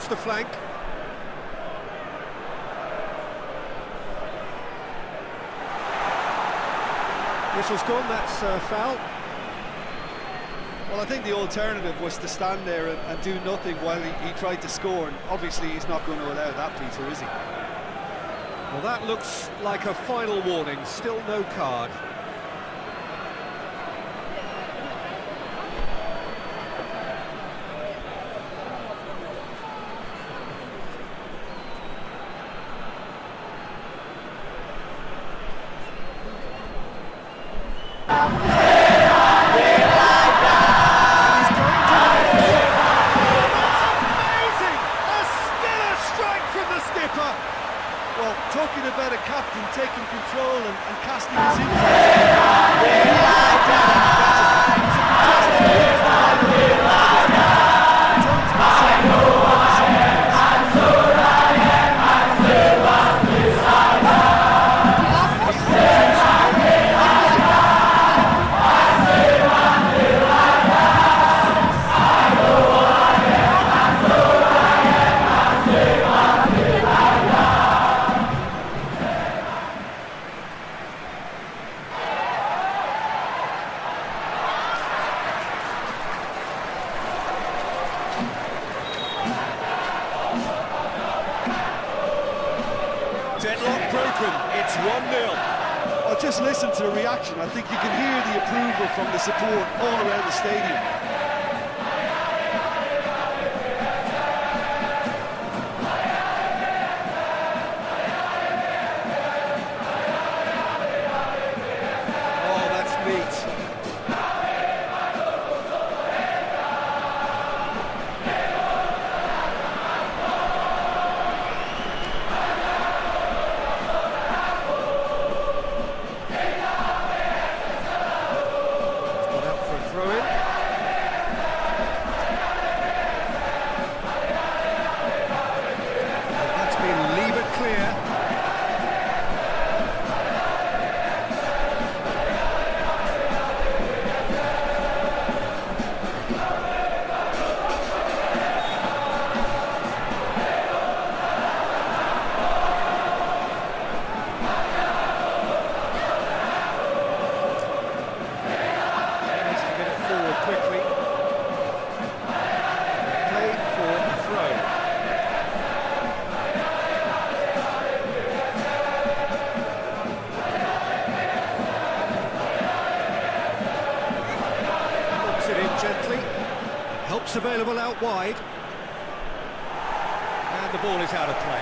off the flank. Whistle's gone, that's foul. Well, I think the alternative was to stand there and do nothing while he tried to score, and obviously he's not going to allow that, Peter, is he? Well, that looks like a final warning, still no card. Talking about a captain taking control and casting his influence. Deadlock broken, it's 1-0. Oh, just listen to the reaction. I think you can hear the approval from the support all around the stadium. Oh, that's neat. Gently, help's available out wide, and the ball is out of play.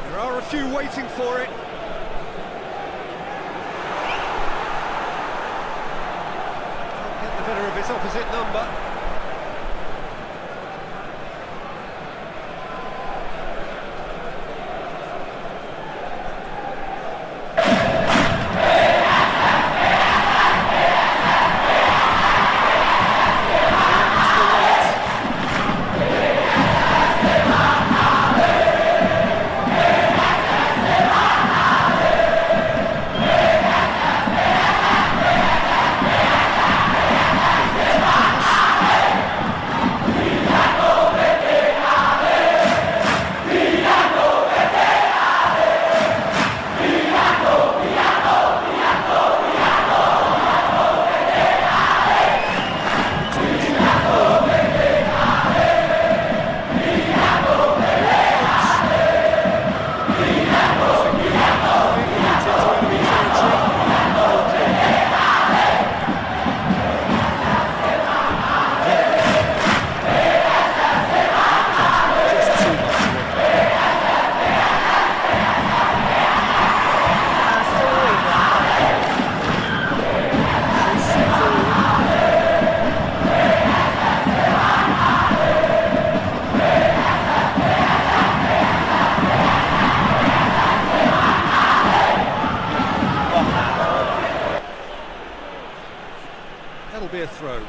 There are a few waiting for it. Can't get the better of his opposite number. That'll be a throw.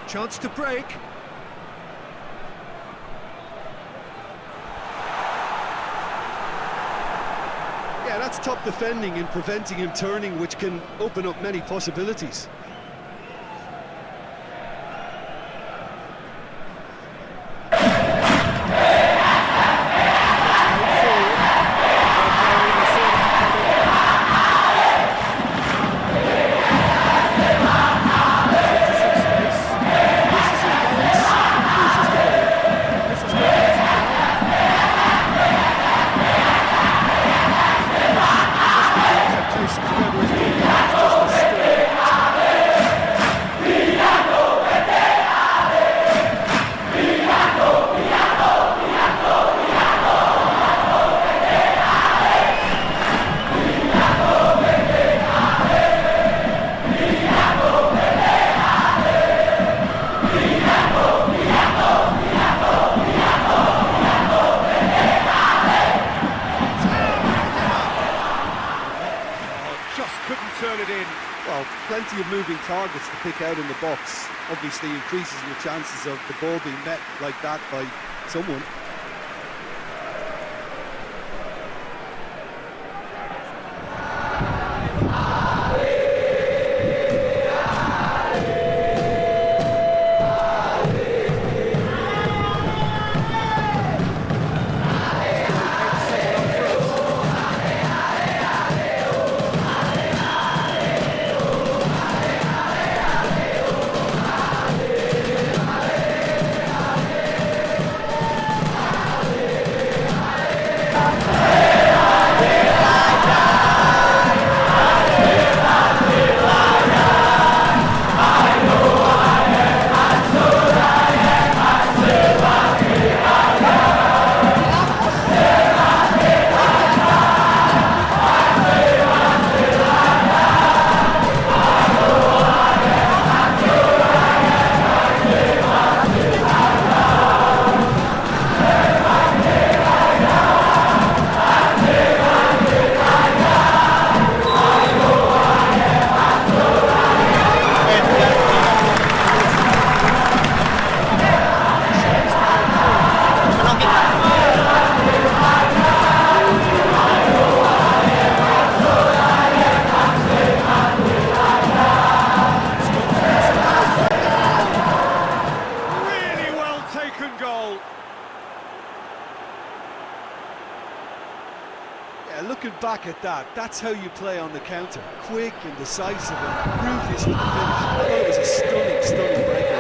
Chance to break. Yeah, that's top defending and preventing him turning, which can open up many possibilities. Well, plenty of moving targets to pick out in the box. Obviously increases your chances of the ball being met like that by someone. back at that. That's how you play on the counter. Quick and decisive and ruthless with the finish. I thought it was a stunning, stunning breakaway.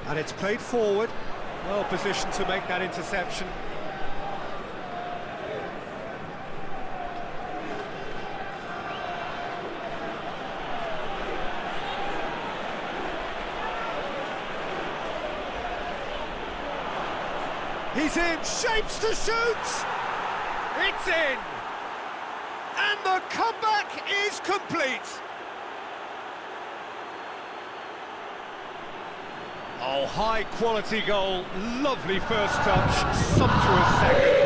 And it's played forward, well positioned to make that interception. He's in, shapes to shoot! It's in! And the comeback is complete! Oh, high quality goal, lovely first touch, sumptuous second.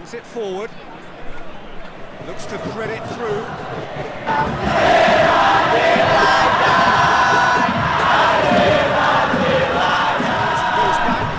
Brings it forward. Looks to thread it through. Goes back.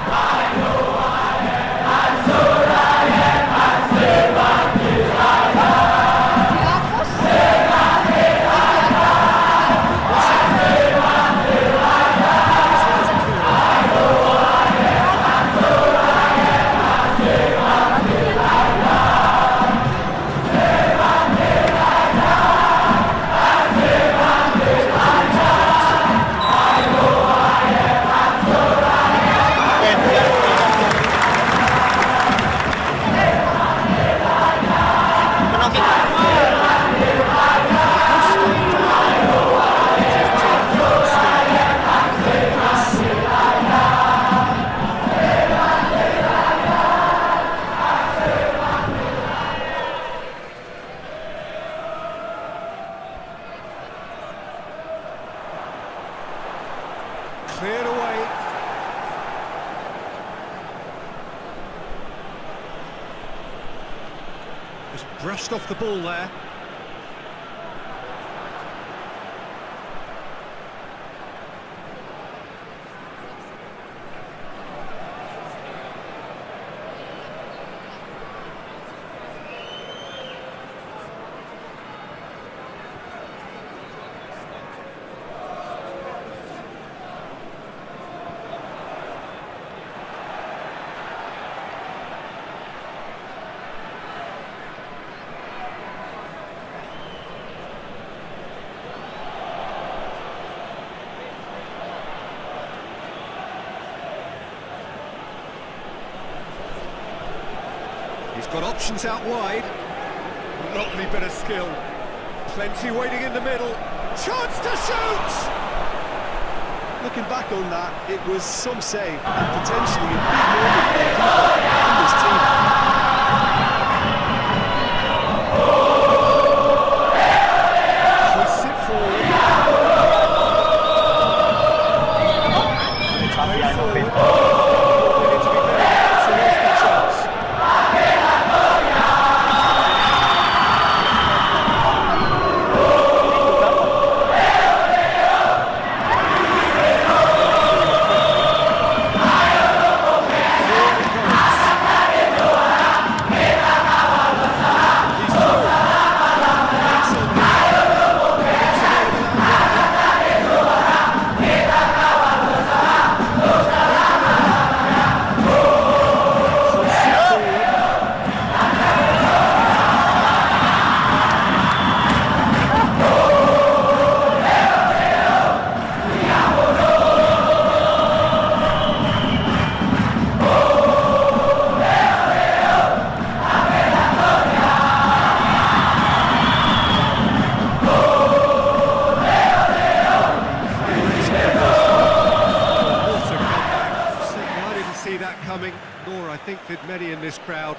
Cleared away. Just brushed off the ball there. He's got options out wide. Lovely bit of skill. Plenty waiting in the middle. Chance to shoot! Looking back on that, it was some save and potentially a big moment for in this team. Hoists it forward. And it's played forward. Wanted it to be better, so here's the chance. Nor I think did many in this crowd.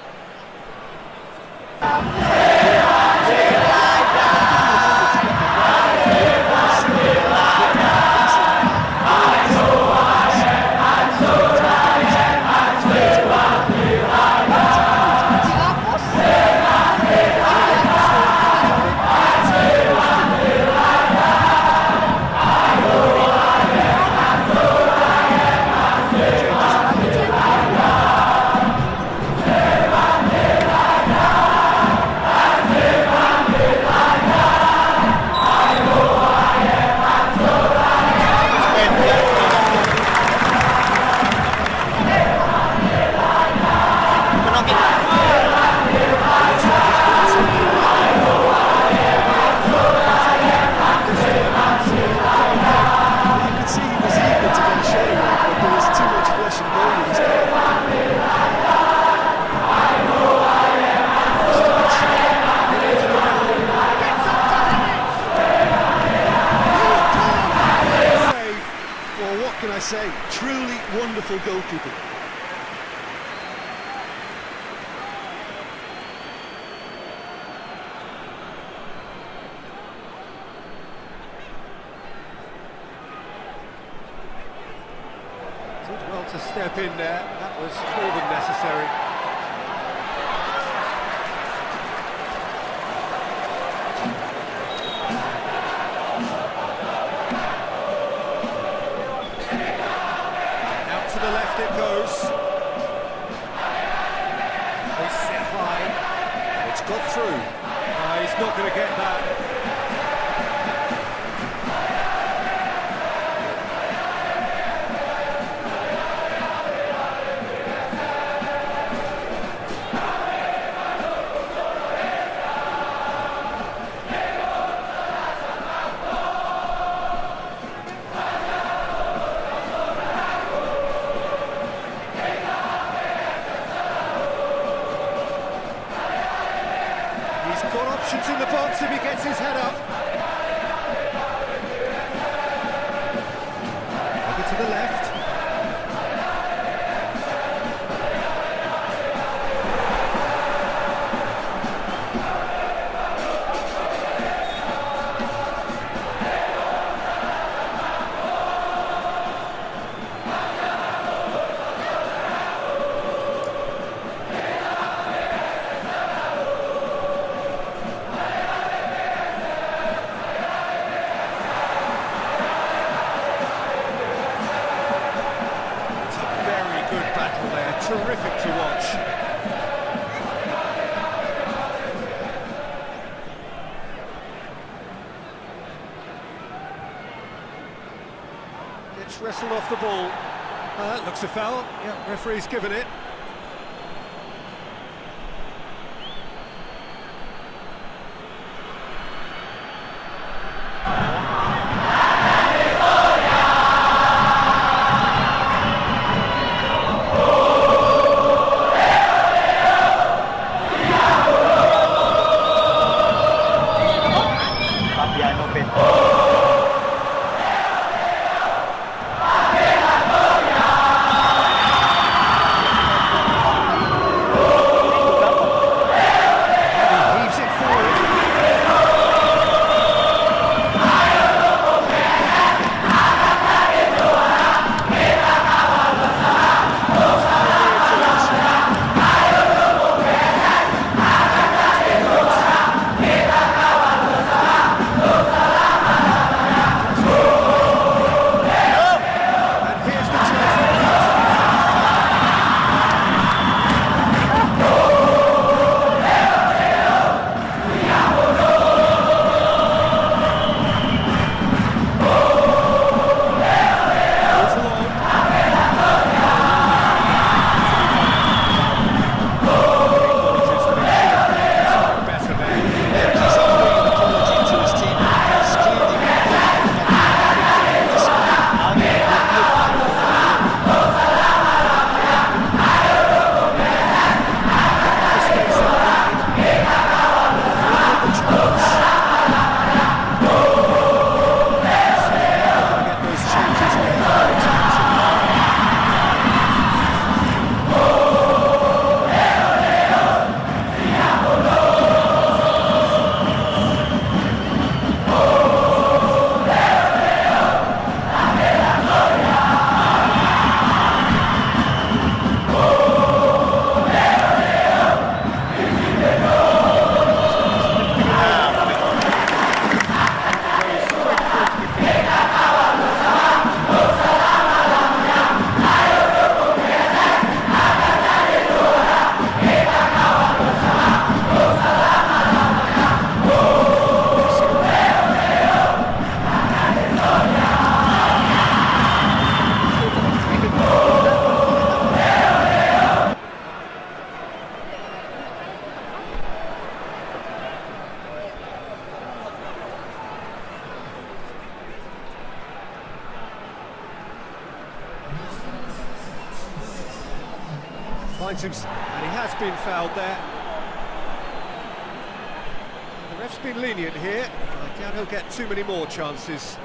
Say, truly wonderful goalkeeping. Did well to step in there. That was more than necessary. to the left it goes. They sit high. It's got through. He's not going to get that. Options in the box if he gets his head up. Over to the left. Terrific to watch. Gets wrestled off the ball. Looks a foul. Yeah, referee's given it. Finds him, and he has been fouled there. The ref's been lenient here. I doubt he'll get too many more chances.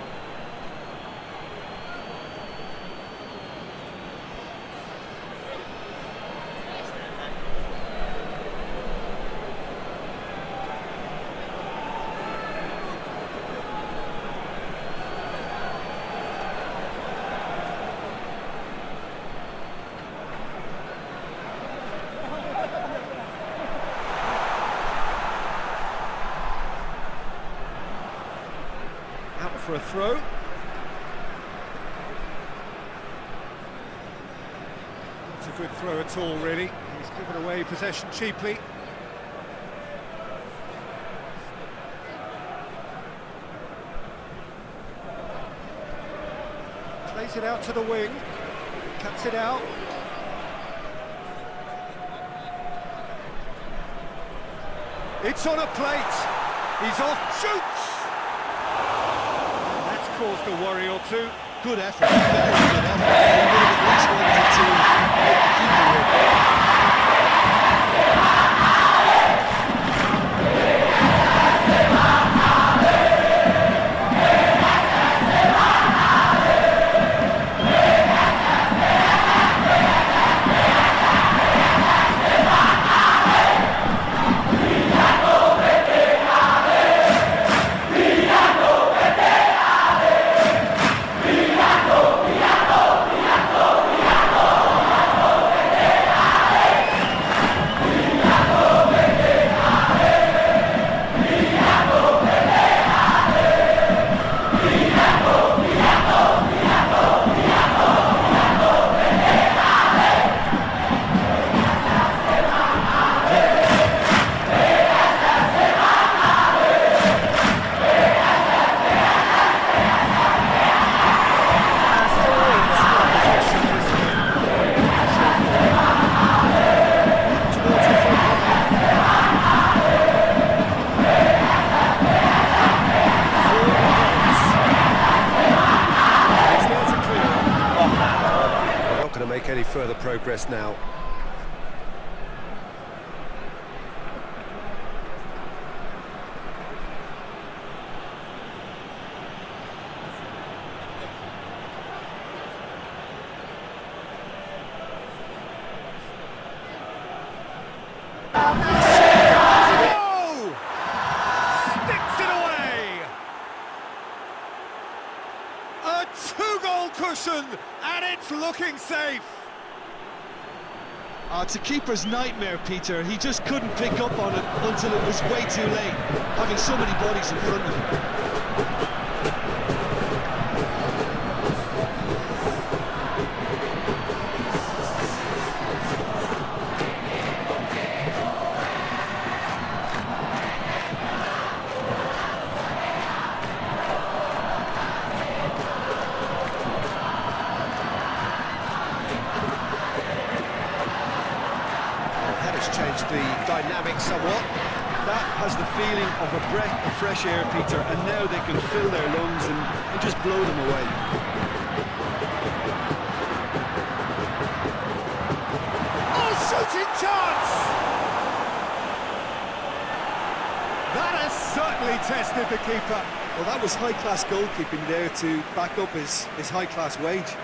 For a throw. a good throw at all, really. He's given away possession cheaply. Plays it out to the wing, cuts it out. It's on a plate. He's off, shoots! That's caused a worry or two. Good effort, very good effort. He would have at least wanted to make the keeper work. Any further progress now. Sticks it away! A two-goal cushion, and it's looking safe. It's a keeper's nightmare, Peter. He just couldn't pick up on it until it was way too late, having so many bodies in front of him. Changed the dynamic somewhat. That has the feeling of a breath of fresh air, Peter, and now they can fill their lungs and just blow them away. Oh, shooting chance! That has certainly tested the keeper. Well, that was high-class goalkeeping there to back up his high-class wage.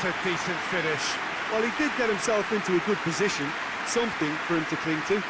A decent finish. Well, he did get himself into a good position, something for him to cling to.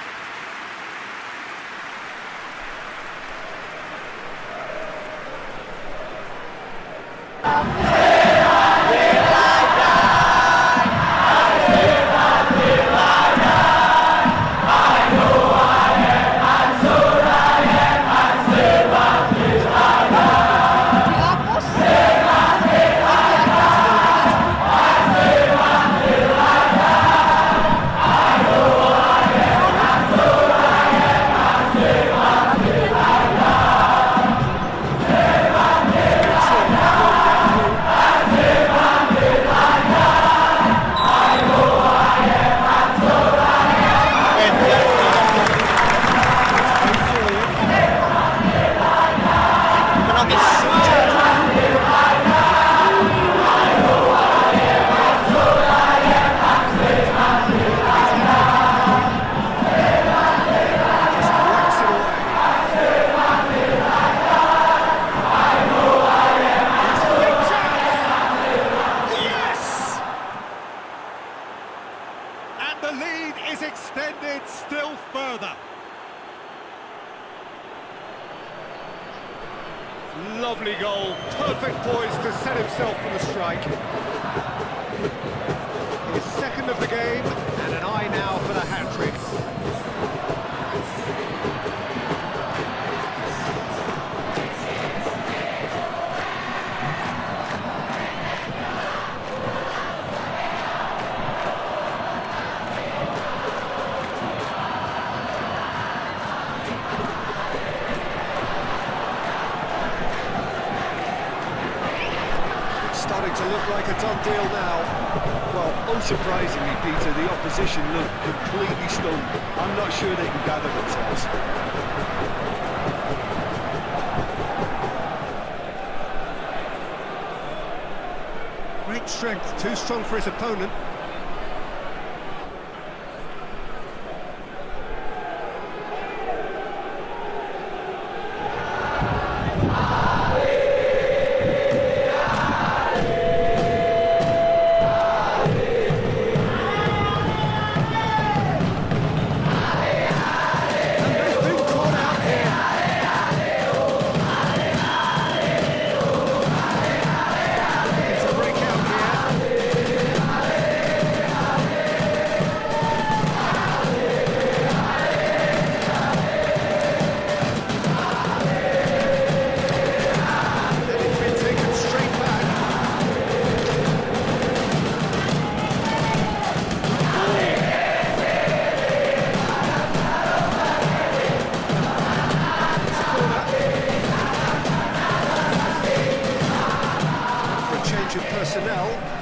is extended still further. Lovely goal, perfect poise to set himself for the strike. His second of the game, and an eye now for the hat-trick. Starting to look like a done deal now. Well, unsurprisingly, Peter, the opposition look completely stunned. I'm not sure they can gather themselves. Great strength, too strong for his opponent.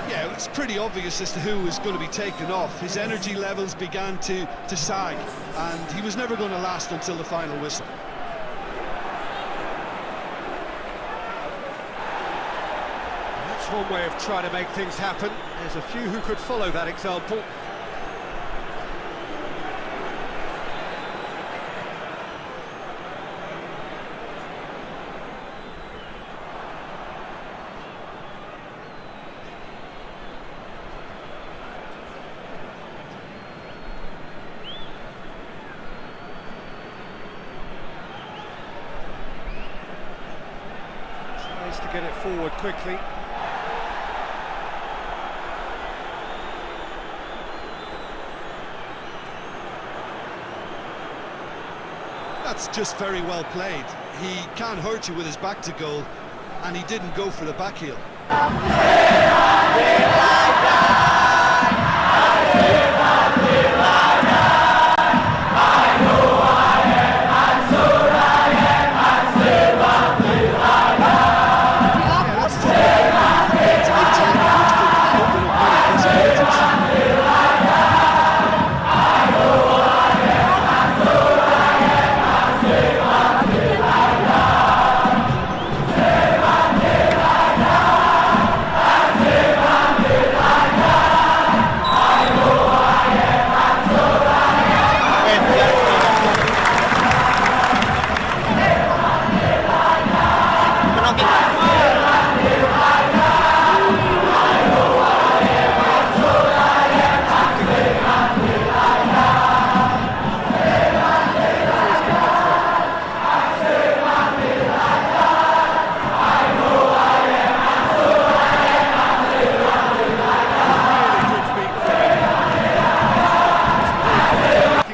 Yeah, it was pretty obvious as to who was going to be taken off. His energy levels began to sag, and he was never going to last until the final whistle. That's one way of trying to make things happen. There's a few who could follow that example. To get it forward quickly. That's just very well played. He can't hurt you with his back to goal, and he didn't go for the back heel.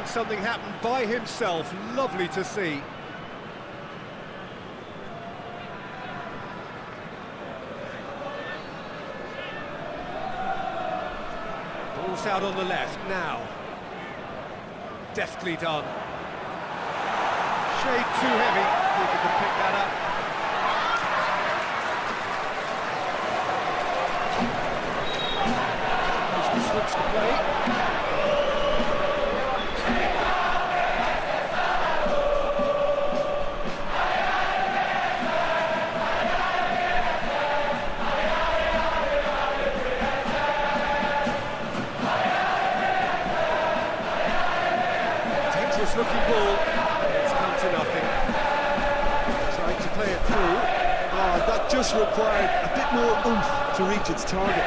Something happened by himself, lovely to see. Ball's out on the left now. Deftly done. Shade too heavy, he can pick that up. Needs to switch the play. Looking ball, it's come to nothing. Trying to play it through. Oh, that just required a bit more oomph to reach its target.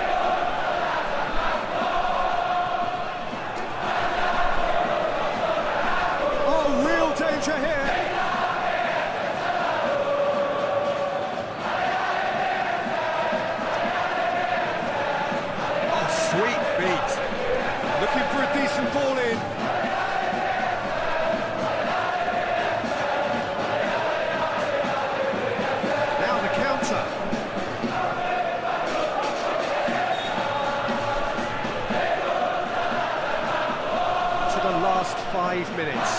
Sweet feet. Looking for a decent ball in. Now the counter. To the last 5 minutes.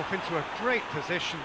Into a great position.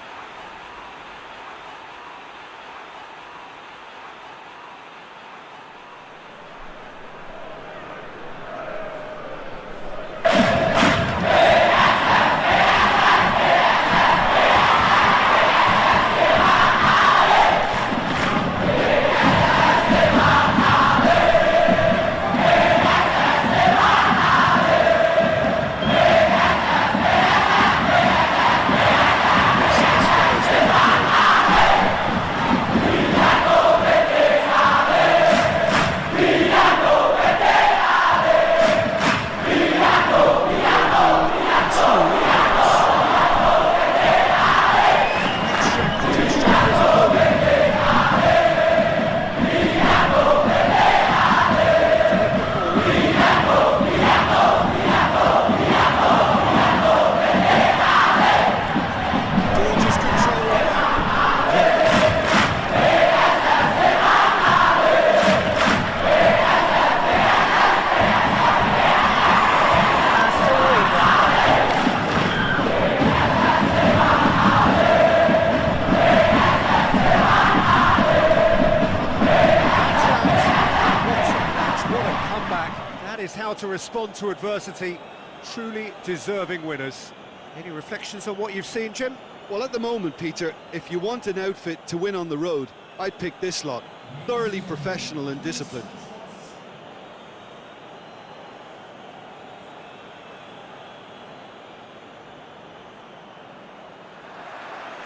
Is how to respond to adversity. Truly deserving winners. Any reflections on what you've seen, Jim? Well, at the moment, Peter, if you want an outfit to win on the road, I'd pick this lot. Thoroughly professional and disciplined.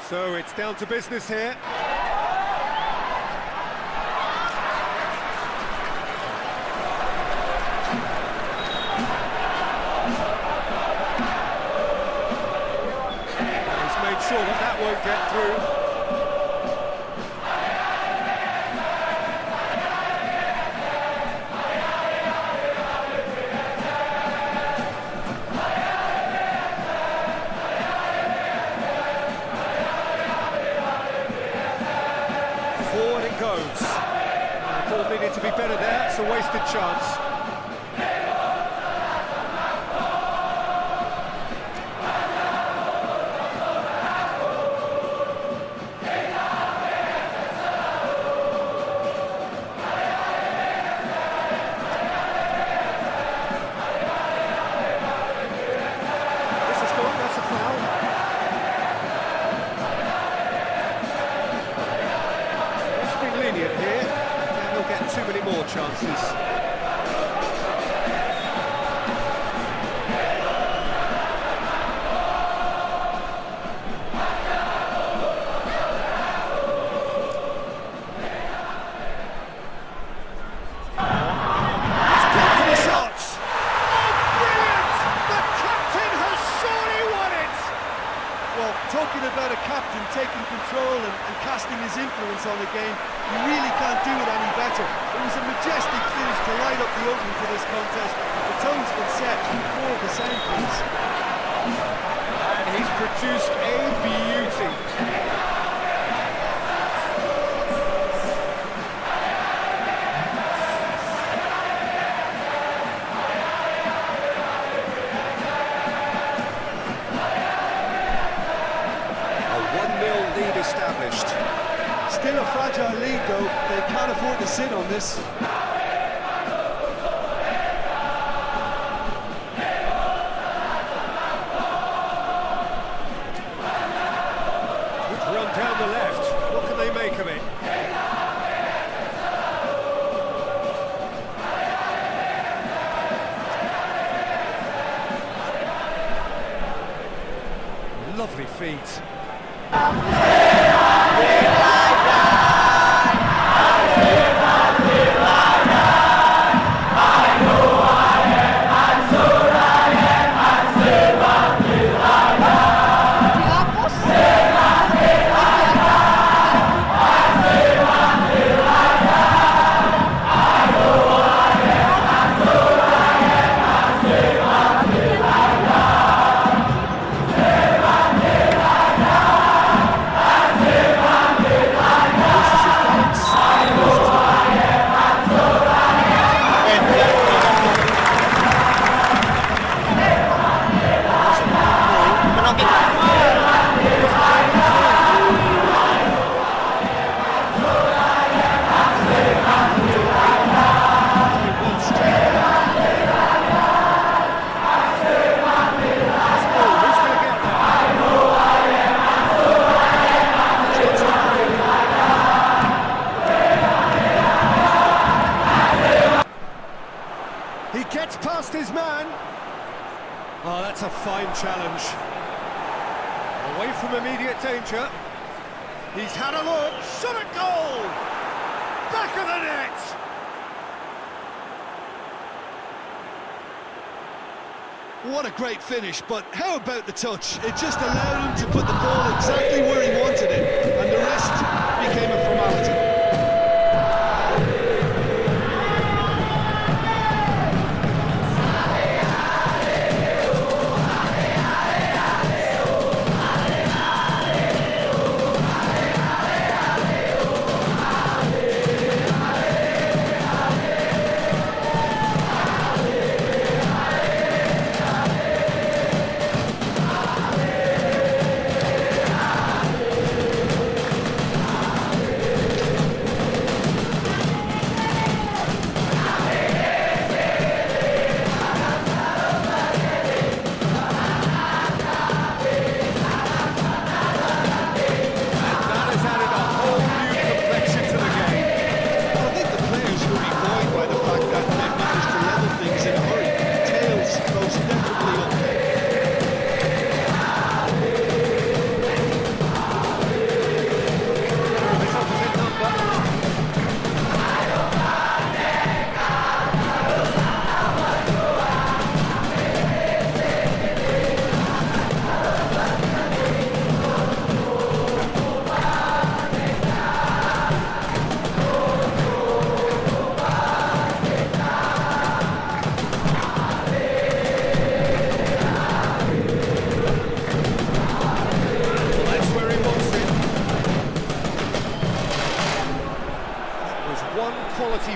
So it's down to business here. Sure that won't get through. Forward it goes. The ball needed to be better there. It's a wasted chance. Chances. Talking about a captain taking control and casting his influence on the game, you really can't do it any better. It was a majestic finish to light up the opening to this contest. The tone's been set. More of the same, please. And he's produced a beauty. A 1-0 lead established. Still a fragile lead, though. They can't afford to sit on this. Good run down the left. What can they make of it? Lovely feet. He gets past his man. Oh, that's a fine challenge. Away from immediate danger. He's had a look. Shot at goal! Back of the net! What a great finish, but how about the touch? It just allowed him to put the ball exactly where he wanted it, and the rest became a formality.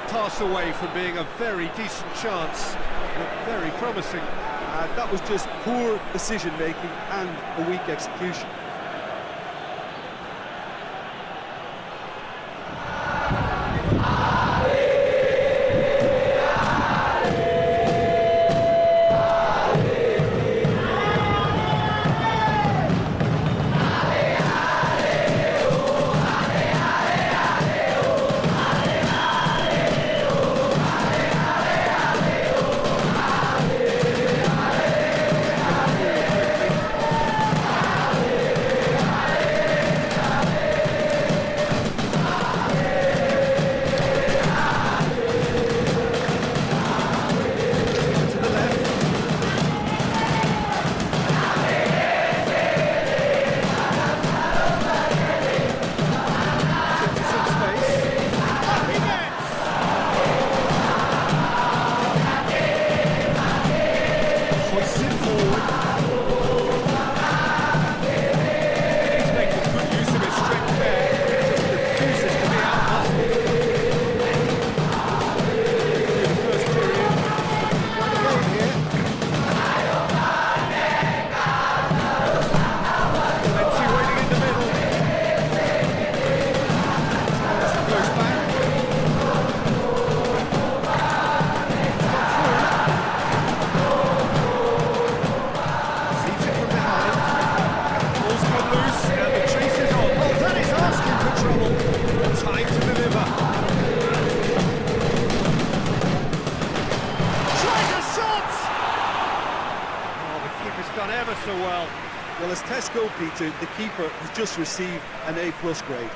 Pass away from being a very decent chance, but very promising. And that was just poor decision-making and a weak execution. It's done ever so well. Well, as test goalkeeper, the keeper has just received an A+ grade.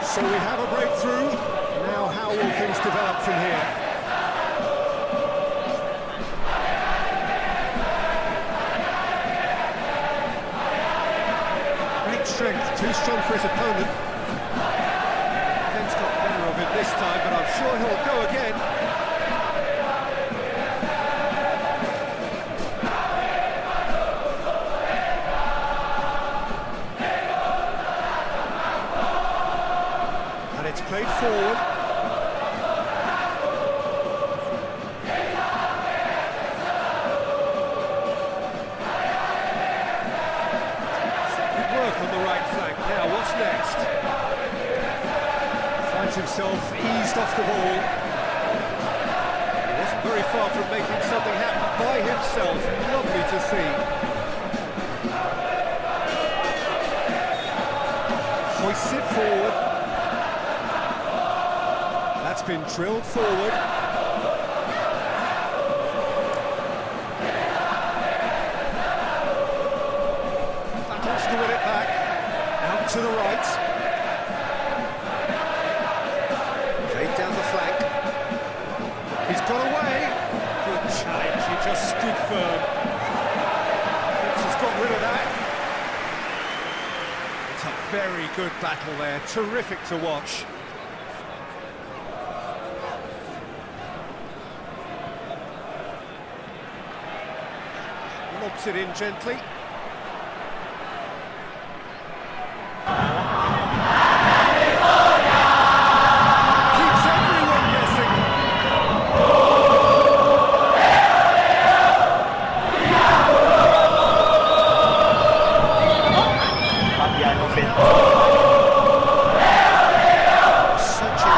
So we have a breakthrough. Now how will things develop from here? Great strength, too strong for his opponent. Defence got better of him this time, but I'm sure he'll go again. It's played forward. Good work on the right flank. Now, what's next? Finds himself eased off the ball. He wasn't very far from making something happen by himself. Lovely to see. Hoists it forward. That's been drilled forward. Battles to win it back. Out to the right. Played down the flank. He's got away. Good challenge. He just stood firm. Defence has got rid of that. It's a very good battle there. Terrific to watch. Lobs it in gently. Keeps everyone guessing. Such a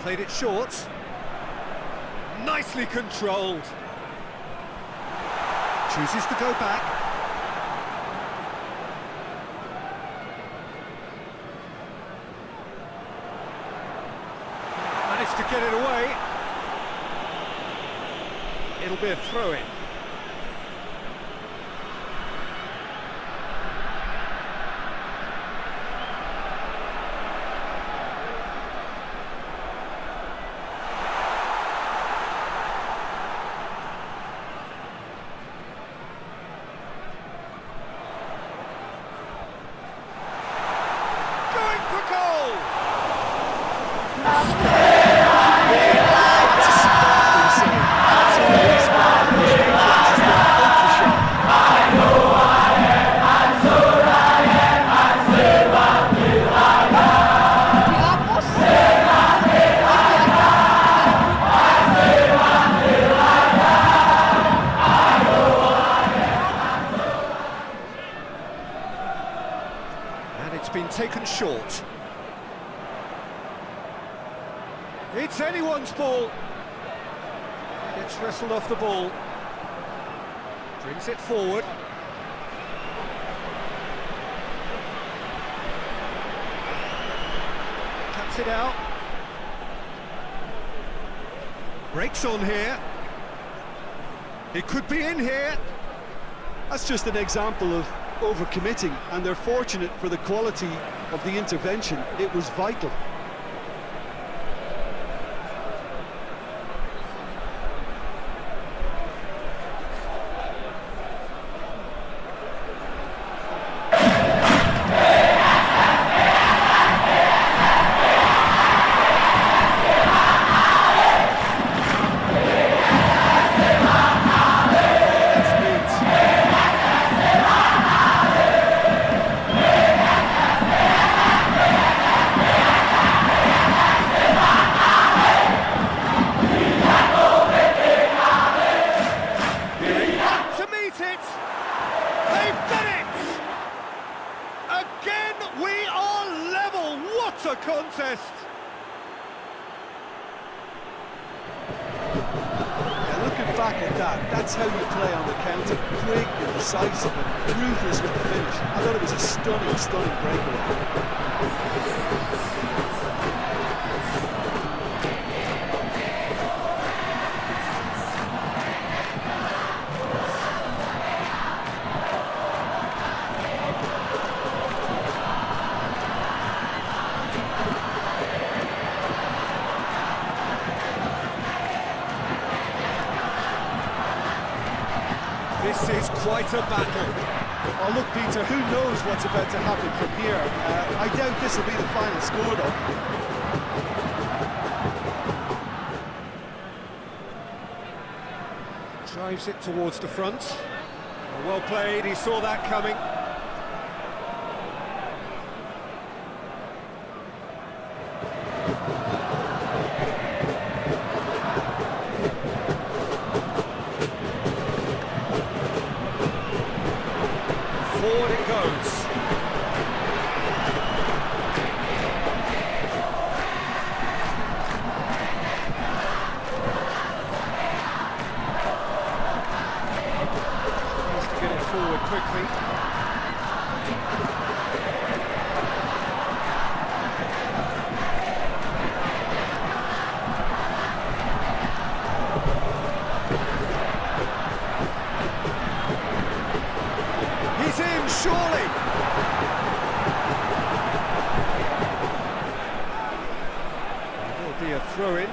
Played it short. Nicely controlled. Chooses to go back. Managed to get it away. It'll be a throw-in. Taken short. It's anyone's ball. Gets wrestled off the ball. Brings it forward. Cuts it out. Breaks on here. It could be in here. That's just an example of overcommitting, and they're fortunate for the quality of the intervention. It was vital. A contest. Yeah, looking back at that, that's how you play on the counter. Quick and decisive and ruthless with the finish. I thought it was a stunning breakaway. This is quite a battle. Oh, look, Peter, who knows what's about to happen from here? I doubt this will be the final score, though. Drives it towards the front. Well played, he saw that coming. Forward it goes. Tries to get it forward quickly. He's in, surely! It will be a throw-in.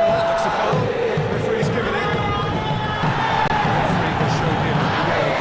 That looks a foul. Referee's given it. Referee will show him a yellow.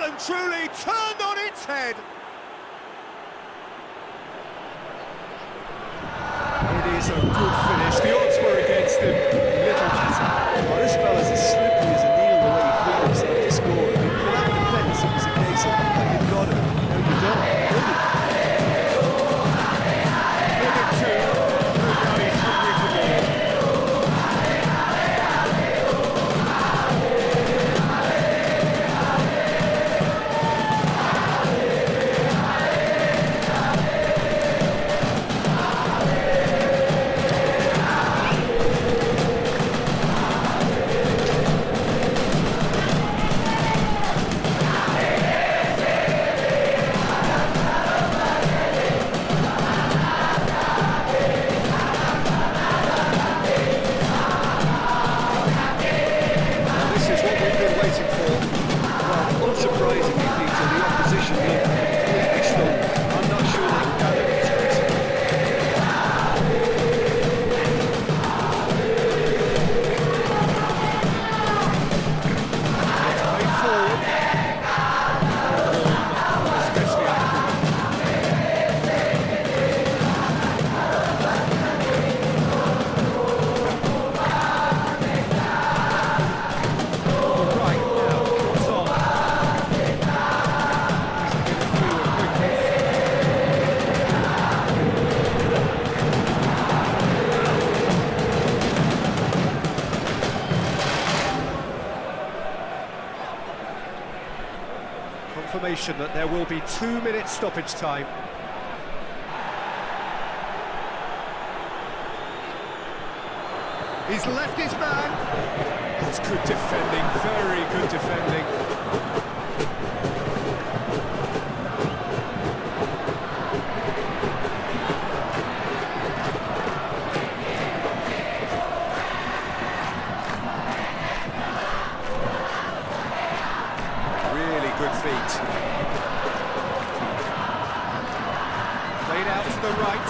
and truly turned on its head. It is a good finish. The odds were against him. Little matter. Oh, this fella's as slippery as a needle the way he freed himself to score. I mean, for that defence, it was a case of, you've got it, now you've done it. Brilliant. Look at two. Look how he's hungry for more. Confirmation that there will be 2 minutes stoppage time. He's left his man. That's good defending, very good defending. Good feet. Played out to the right,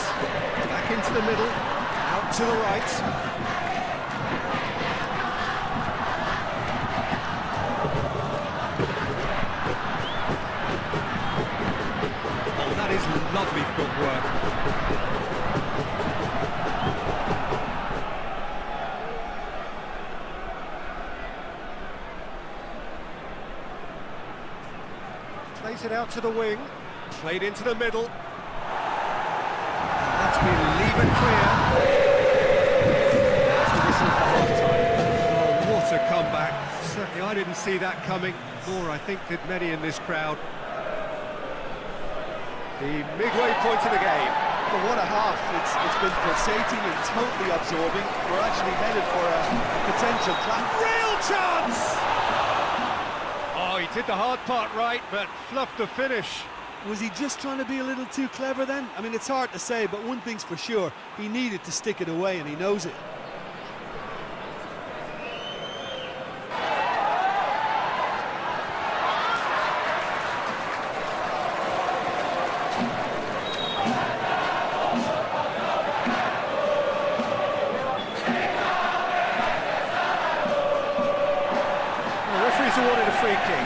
back into the middle, out to the right. Oh, that is lovely footwork. Plays it out to the wing, played into the middle. That's been levered clear. That's the whistle for half-time. Oh, what a comeback. Certainly I didn't see that coming, nor I think did many in this crowd. The midway point of the game. But what a half. It's been pulsating and totally absorbing. We're actually headed for a potential clap. Real chance! Oh, he did the hard part right, but fluffed the finish. Was he just trying to be a little too clever then? I mean, it's hard to say, but one thing's for sure, he needed to stick it away and he knows it. The referee's awarded a free kick.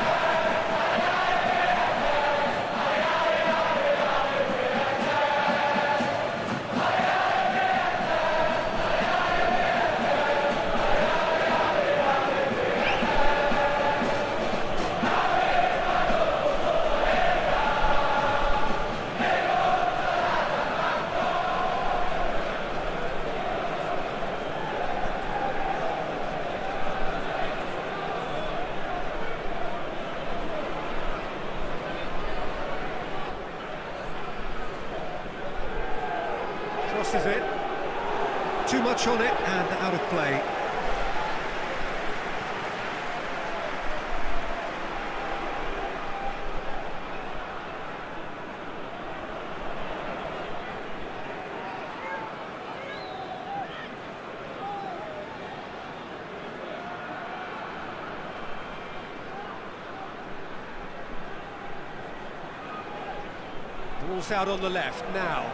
Crosses it. Too much on it and out of play. Ball's out on the left now.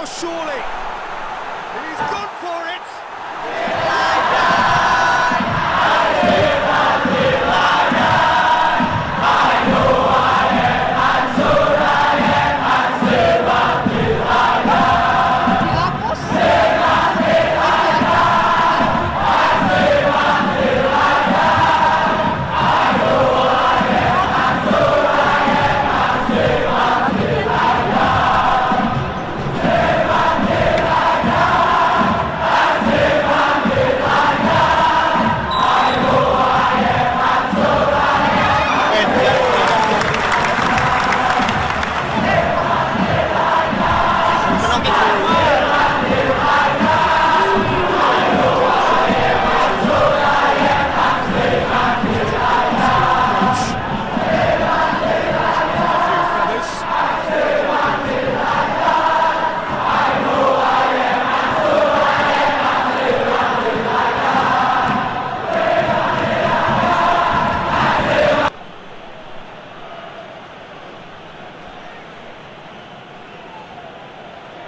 now, surely. He's gone for it.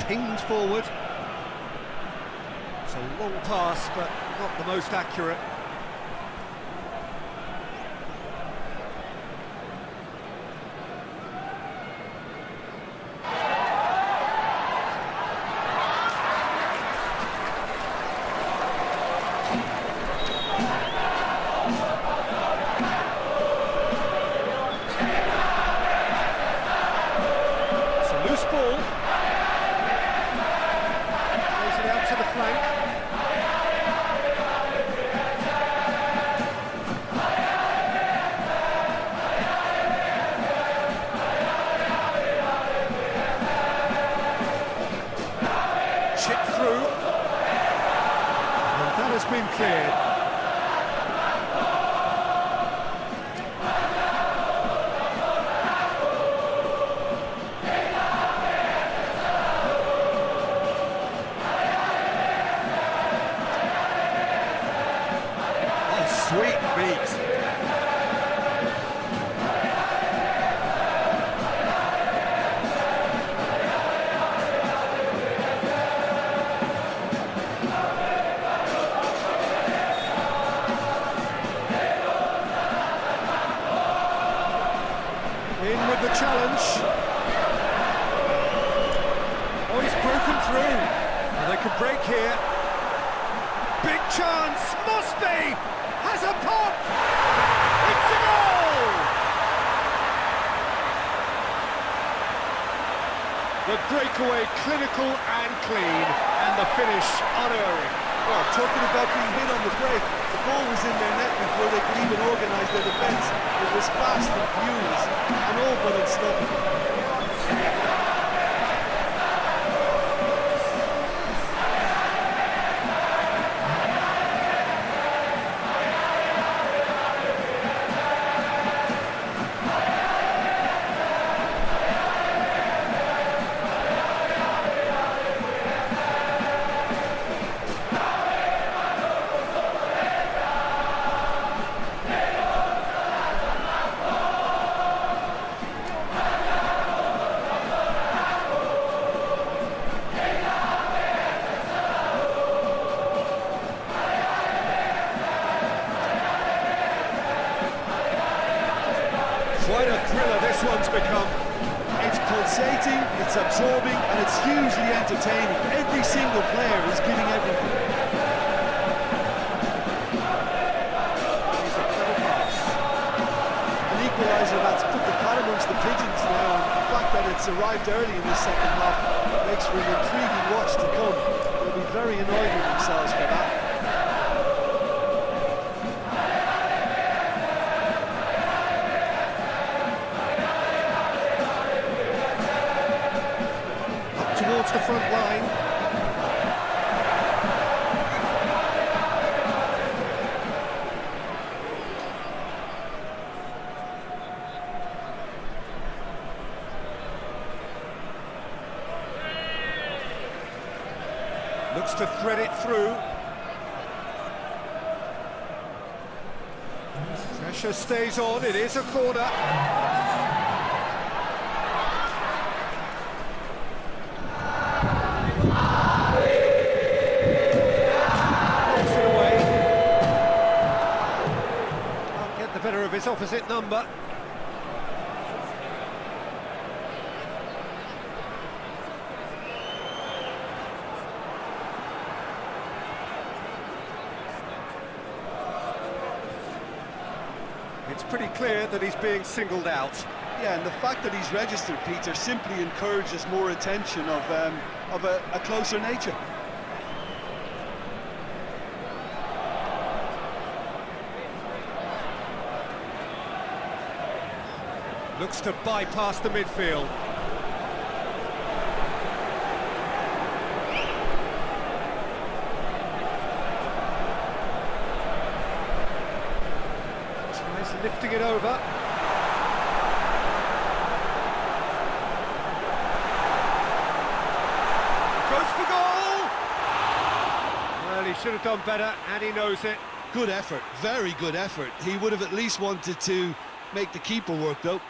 Pinged forward. It's a long pass, but not the most accurate. It's a loose ball. To the flank. Chip through. And that has been cleared. Sweet feet. In with the challenge. Oh, he's broken through. And they could break here. Big chance, must be! Has a pop! It's a goal! The breakaway clinical and clean, and the finish unerring. Well, talking about being hit on the break, the ball was in their net before they could even organise their defence. It was fast and furious, and all but unstoppable. Quite a thriller this one's become. It's pulsating, it's absorbing, and it's hugely entertaining. Every single player is giving everything. He's a clever pass. An equaliser that's put the cat amongst the pigeons now, and the fact that it's arrived early in the second half makes for an intriguing watch to come. They'll be very annoyed with themselves for that. Towards the front line. Looks to thread it through. Pressure stays on, it is a corner. better of his opposite number. It's pretty clear that he's being singled out. Yeah, and the fact that he's registered, Peter, simply encourages more attention of a closer nature. Looks to bypass the midfield. Tries lifting it over. Goes for goal! Well, he should have done better, and he knows it. Good effort, very good effort. He would have at least wanted to make the keeper work, though.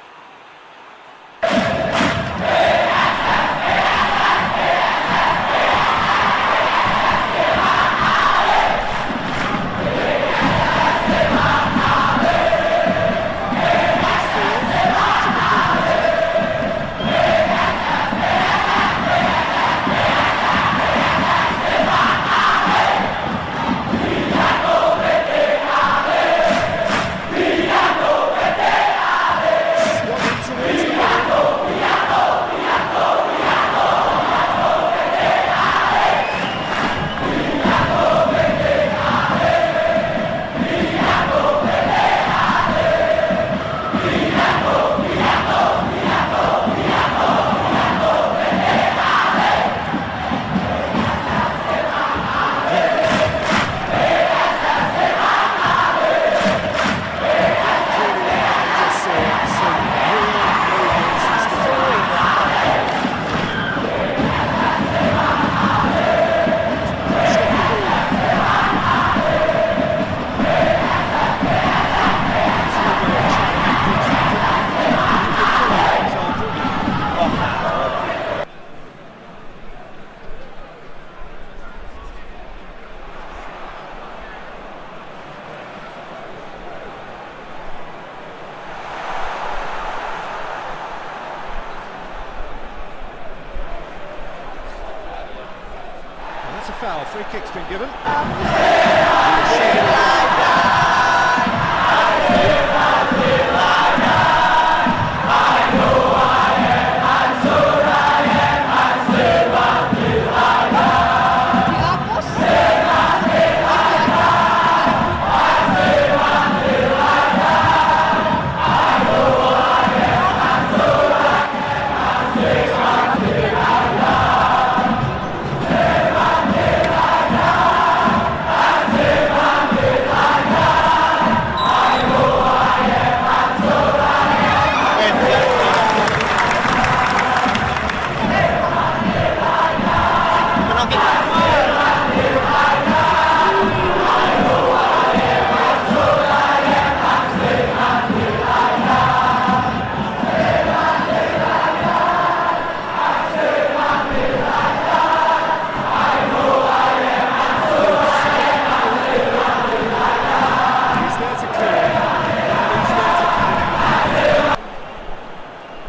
That's a foul. Free kick's been given.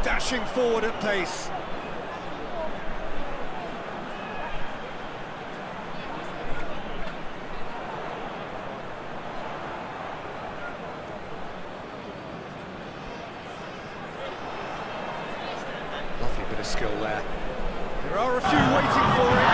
Dashing forward at pace. Lovely bit of skill there. There are a few waiting for it.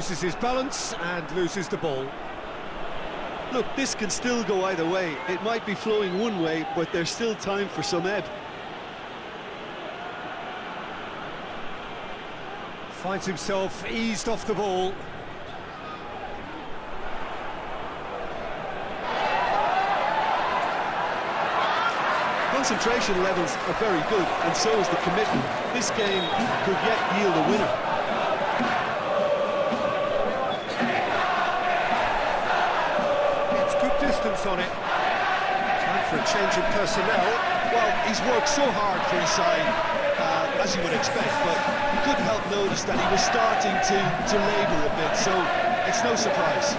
loses his balance and loses the ball. Look, this can still go either way. It might be flowing one way, but there's still time for some ebb. Finds himself eased off the ball. Concentration levels are very good, and so is the commitment. This game could yet yield a winner. It's good distance on it. Time for a change in personnel. Well, he's worked so hard for his side, as you would expect, but you couldn't help notice that he was starting to labour a bit, so it's no surprise.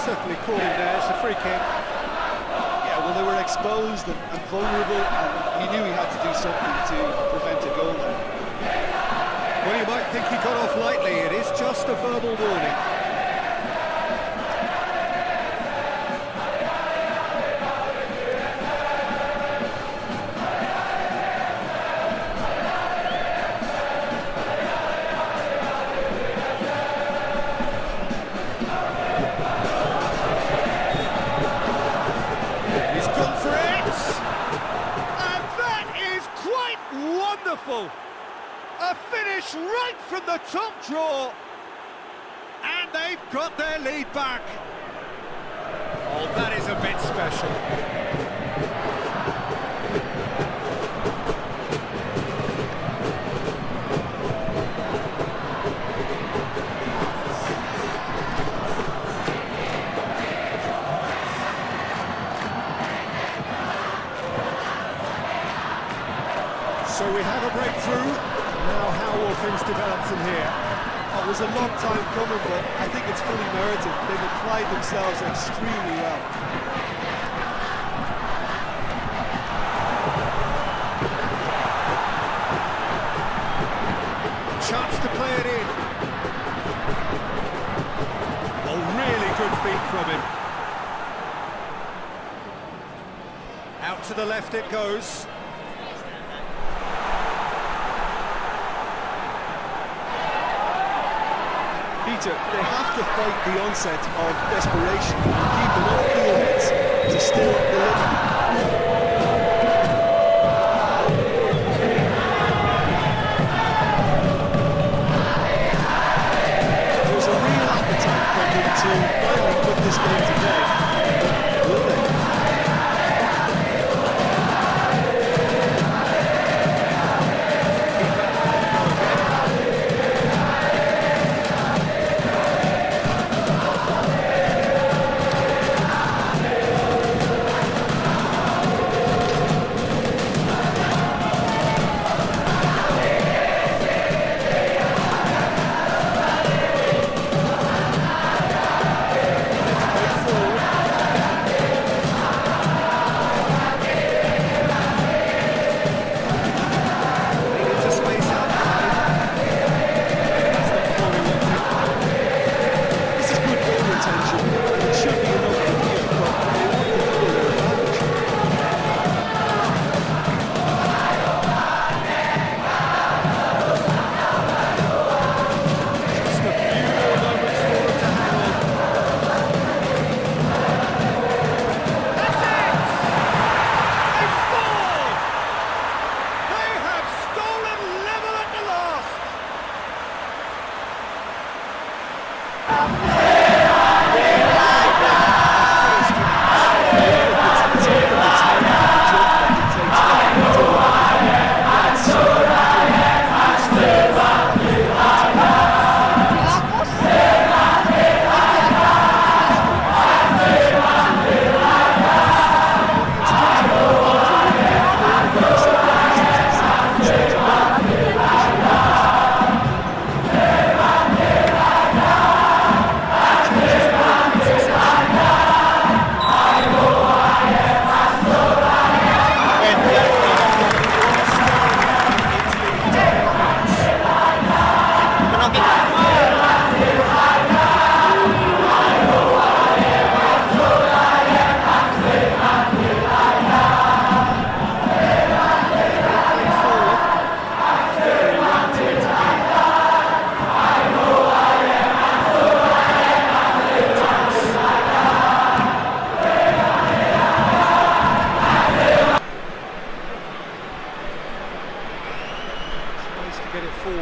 Certainly calling there, it's a free kick. Yeah, well, they were exposed and vulnerable, and he knew he had to do something to prevent a goal there. Well, you might think he got off lightly, it is just a verbal warning. A finish right from the top draw, and they've got their lead back. Oh, that is a bit special. So we have a breakthrough. Now how will things develop from here? Oh, it was a long time coming, but I think it's fully merited. They've applied themselves extremely well. Chance to play it in. Oh, really good feet from him. Out to the left it goes. Peter, they have to fight the onset of desperation and keep enough cool heads to still deliver. There's a real appetite for them to finally put this game to bed. Will they?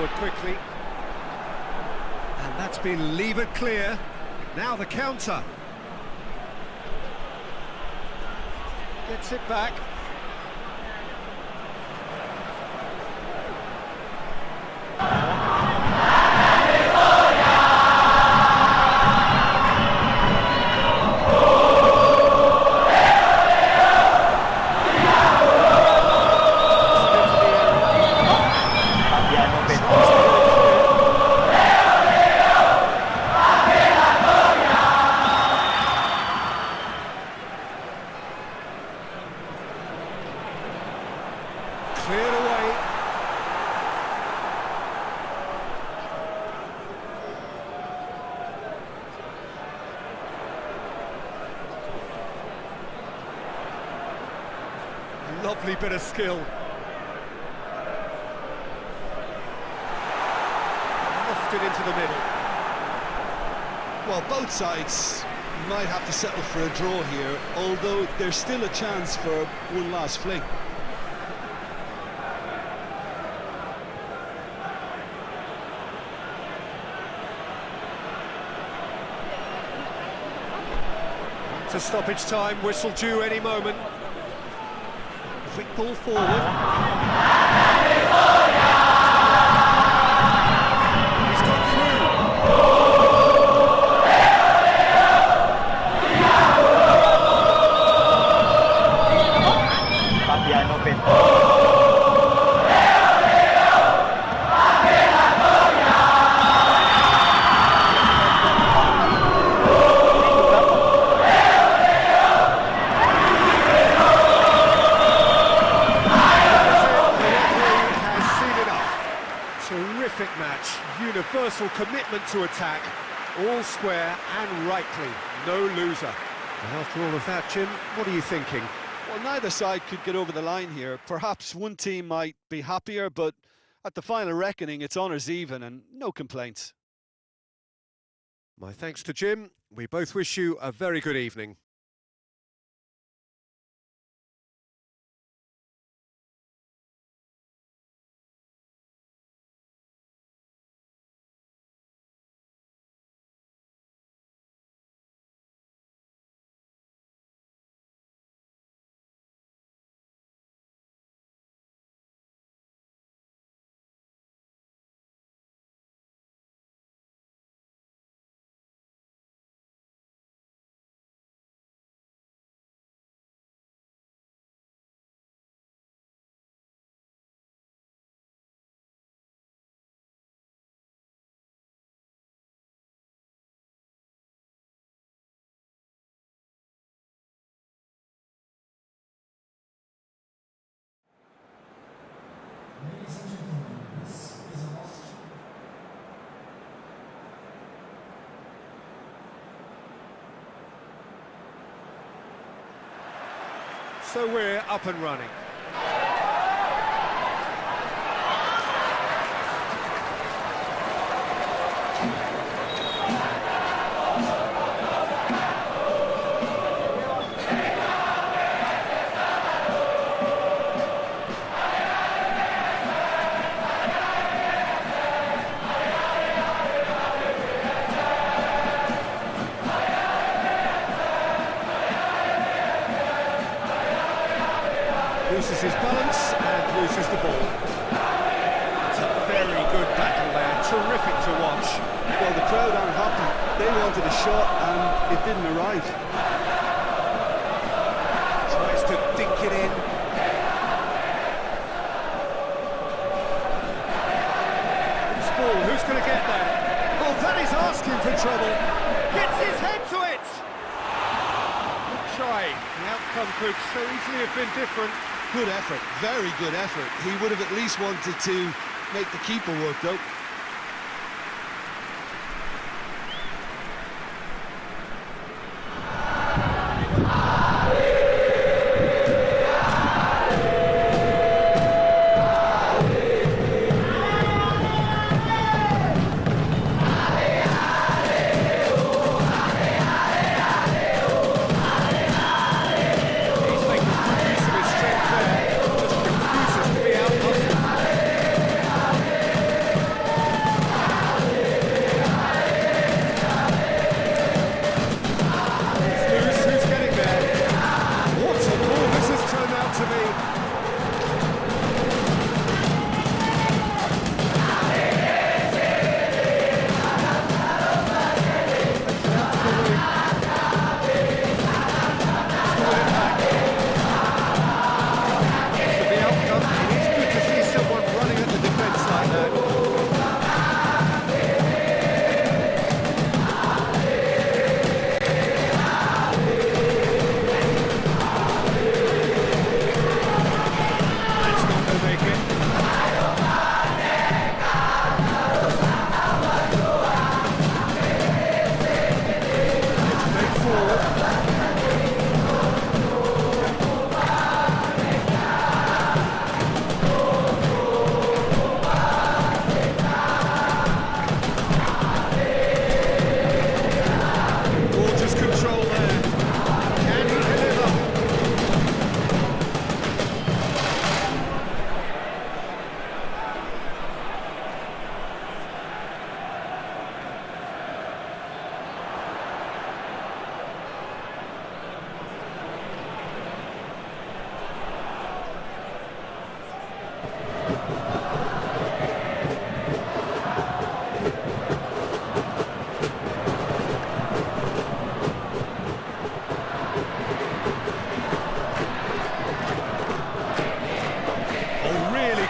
forward quickly. And that's been levered clear. Now the counter. Gets it back. Cleared away. Lovely bit of skill. Lofted into the middle. Well, both sides might have to settle for a draw here, although there's still a chance for one last fling. To stoppage time, whistle due any moment. Quick ball forward. He's got through. Terrific match, universal commitment to attack, all square and rightly, no loser. And after all of that, Jim, what are you thinking? Well, neither side could get over the line here. Perhaps one team might be happier, but at the final reckoning, it's honours even and no complaints. My thanks to Jim. We both wish you a very good evening. So we're up and running. Loses his balance and loses the ball. It's a very good battle there, terrific to watch. Well, the crowd aren't happy. They wanted a shot and it didn't arrive. Tries to dink it in. This ball, who's going to get there? Oh, that is asking for trouble. Gets his head to it. Good try. The outcome could so easily have been different. Good effort, very good effort. He would have at least wanted to make the keeper work, though. to me.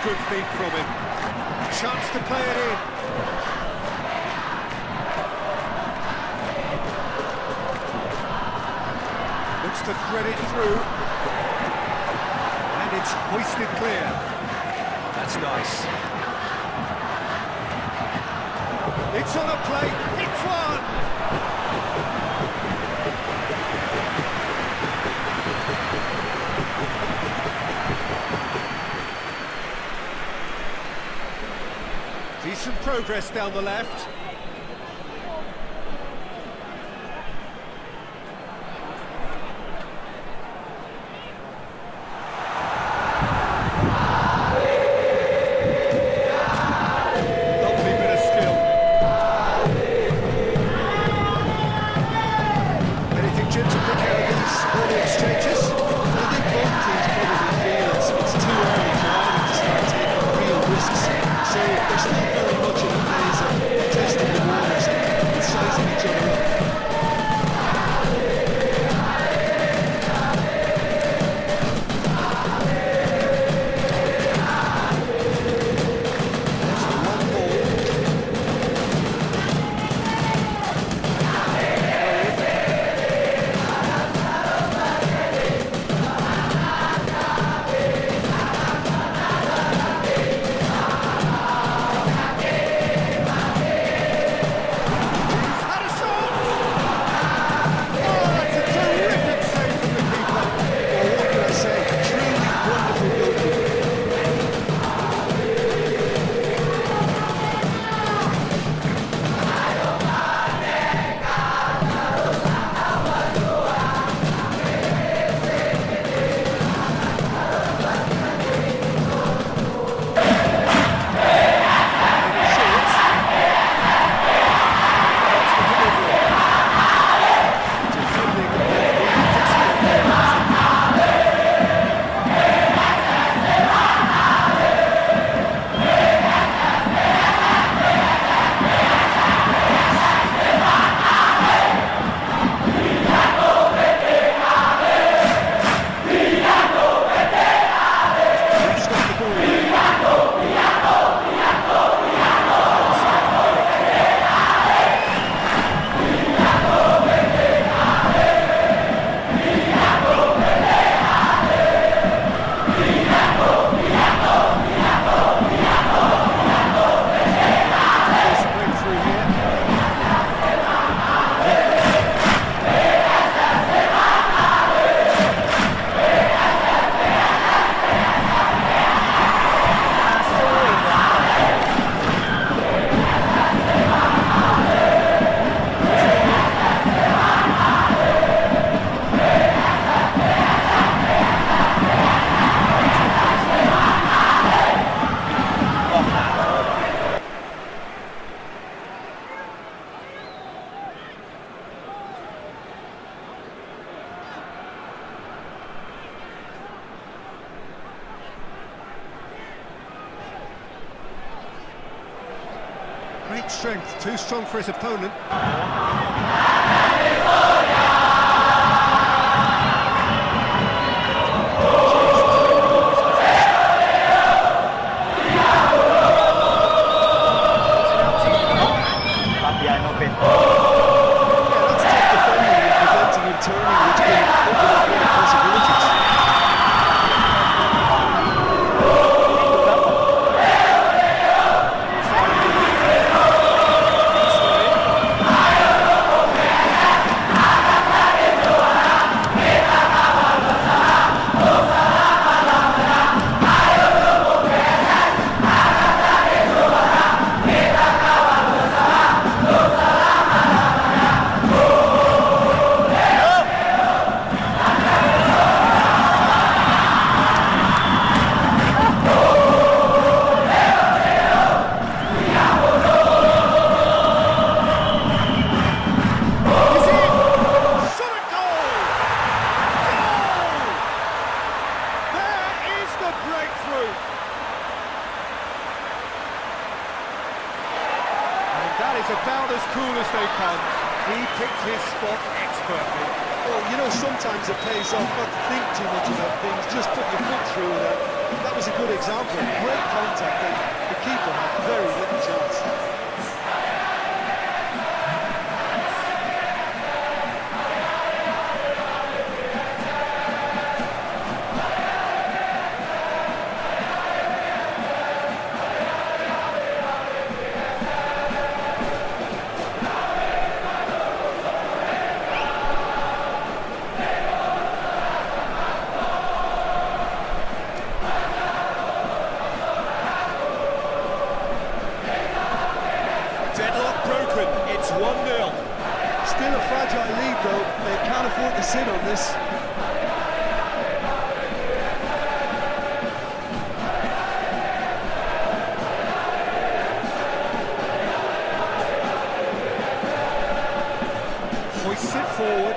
Good feed from him. Chance to play it in. Looks to thread it through. And it's hoisted clear. That's nice. It's on a plate. It's one. Decent progress down the left. Lovely bit of skill. Anything, Jim, to pick out of these early exchanges? I think both teams probably feel it's too early for either to start taking real risks. So they're still very much in a phase of testing Great strength, too strong for his opponent. That is about as cool as they come. He picked his spot expertly. Well, you know, sometimes it pays off not to think too much about things, just put your foot through that. That was a good example. Great contact, and the keeper had very little chance. It's 1-0. Still a fragile lead, though. They can't afford to sit on this. Hoists it forward.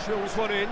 Drills one in.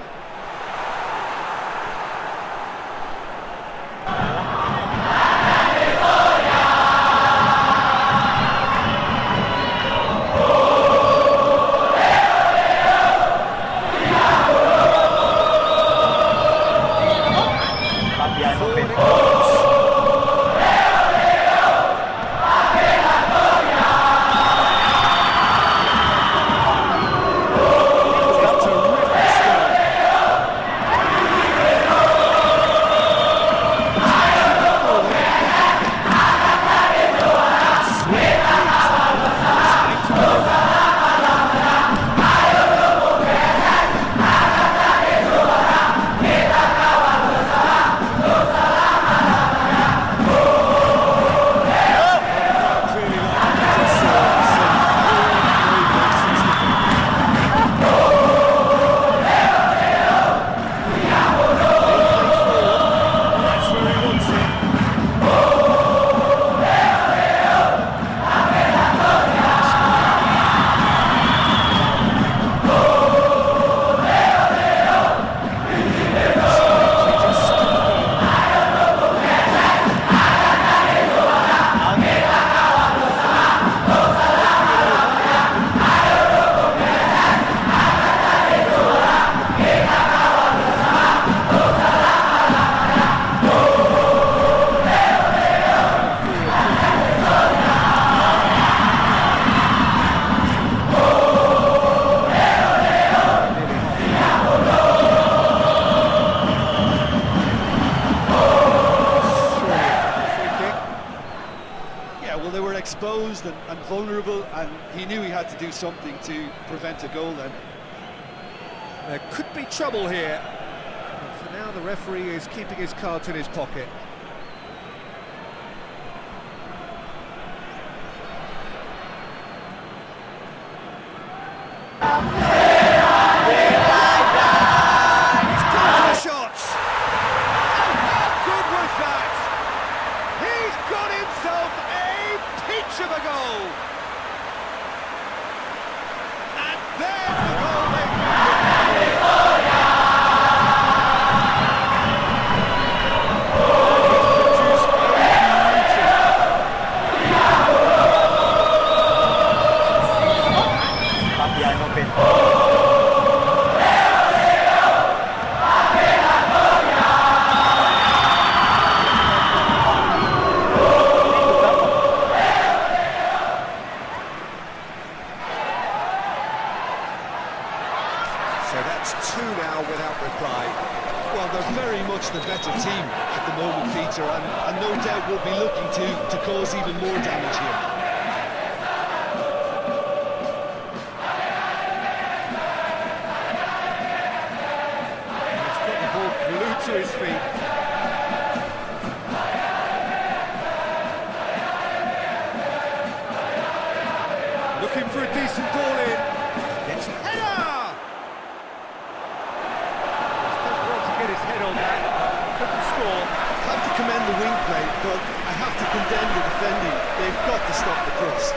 Exposed and vulnerable, and he knew he had to do something to prevent a goal then. There could be trouble here. But for now, the referee is keeping his cards in his pocket. He's gone for the shots. And how good was that? He's got himself a peach of a goal. And there's the goal they've been looking for. He's produced a So that's two now without reply. Well, they're very much the better team at the moment, Peter, and no doubt will be looking to cause even more damage here. He's got the ball glued to his feet. Looking for a decent ball in. It's header! He's done well to get his head on that. Couldn't score. I have to commend the wing play, but I have to condemn the defending. They've got to stop the cross.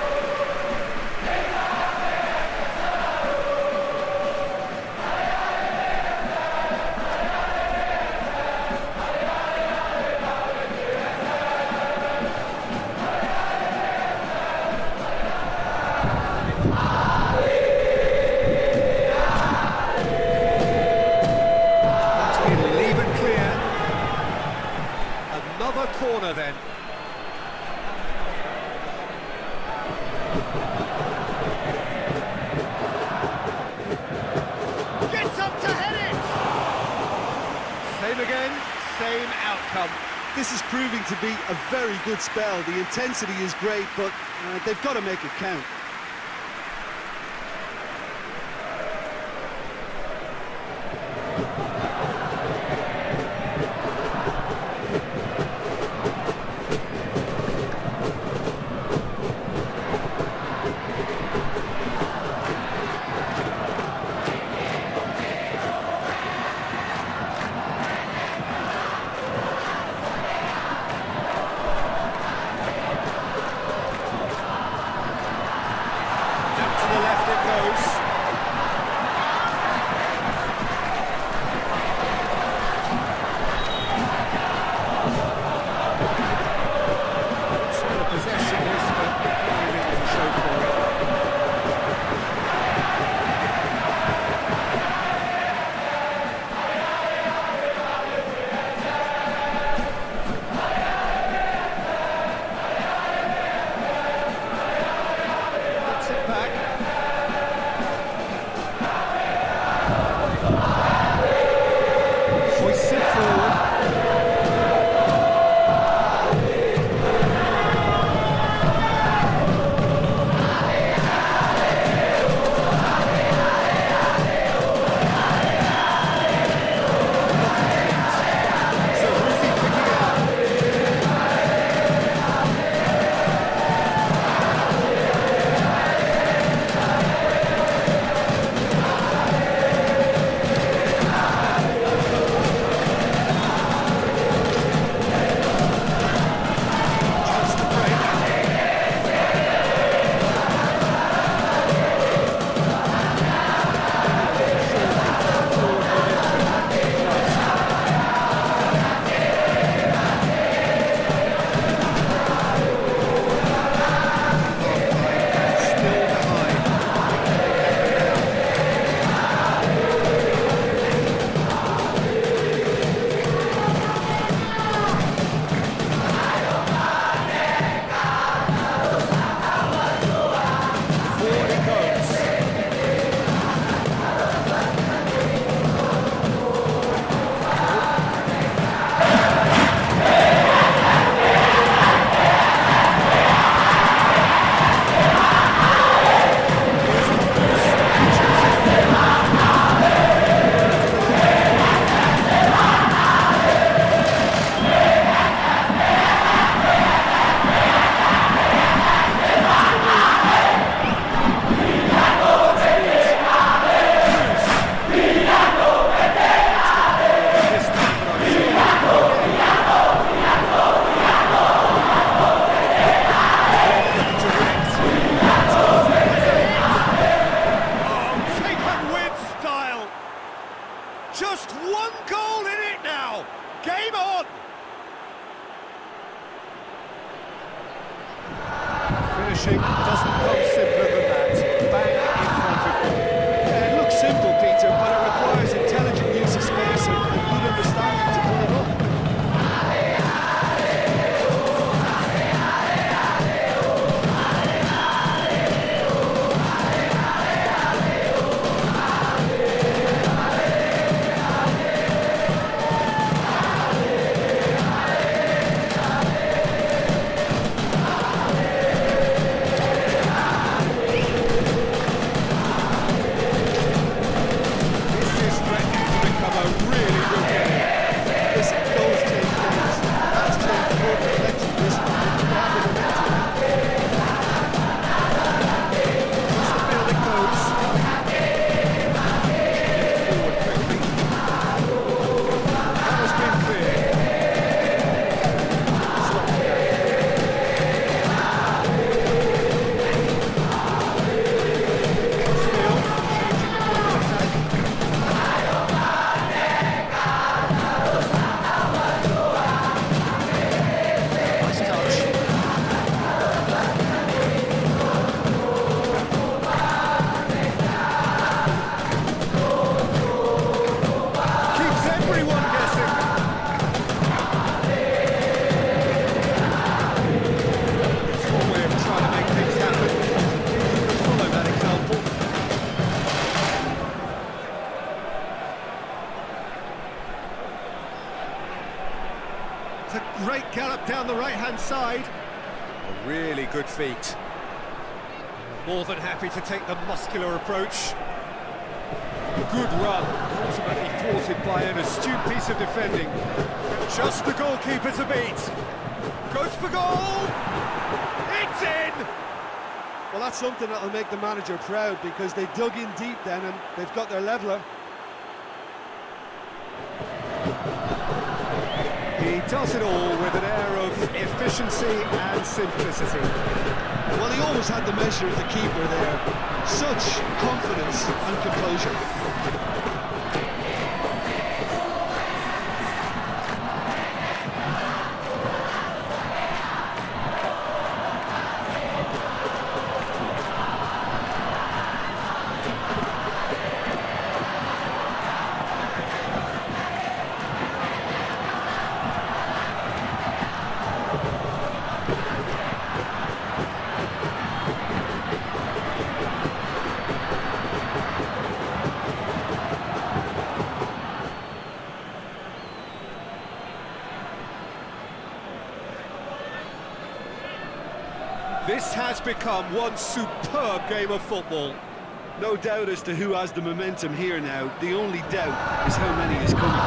That's been leave and clear. Another corner then. Gets up to head it! Same again, same outcome. This is proving to be a very good spell. The intensity is great, but they've got to make it count. finishing doesn't come simpler than that. Bang in front of goal. Yeah, it looks simple, Peter, but it requires intelligent use of space and good understanding to pull it off. Great gallop down the right-hand side. A really good feat. More than happy to take the muscular approach. Good run, ultimately thwarted by an astute piece of defending. Just the goalkeeper to beat. Goes for goal! It's in! Well, that's something that'll make the manager proud, because they dug in deep then and they've got their leveller. He does it all with an air of efficiency and simplicity. Well, he always had the measure of the keeper there. Such confidence and composure. This has become one superb game of football. No doubt as to who has the momentum here now. The only doubt is how many is coming.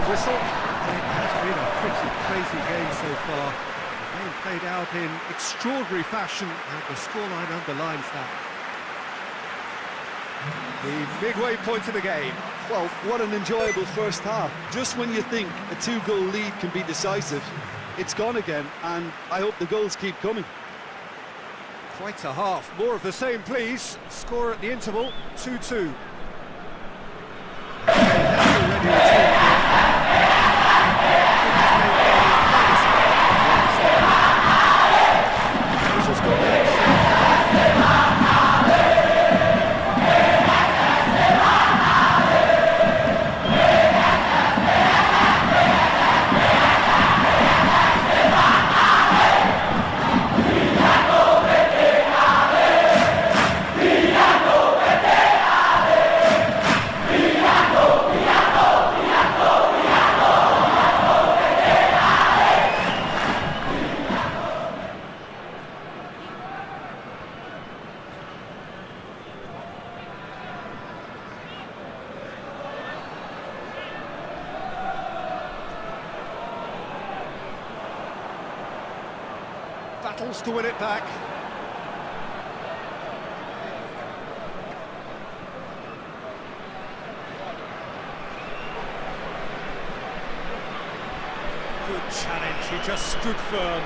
Whistle. It's been a pretty crazy game so far. The game played out in extraordinary fashion, and the scoreline underlines that. The midway point of the game. Well, what an enjoyable first half. Just when you think a two-goal lead can be decisive, it's gone again, and I hope the goals keep coming. Quite a half. More of the same, please. Score at the interval, 2-2. Already battles to win it back. Good challenge, he just stood firm.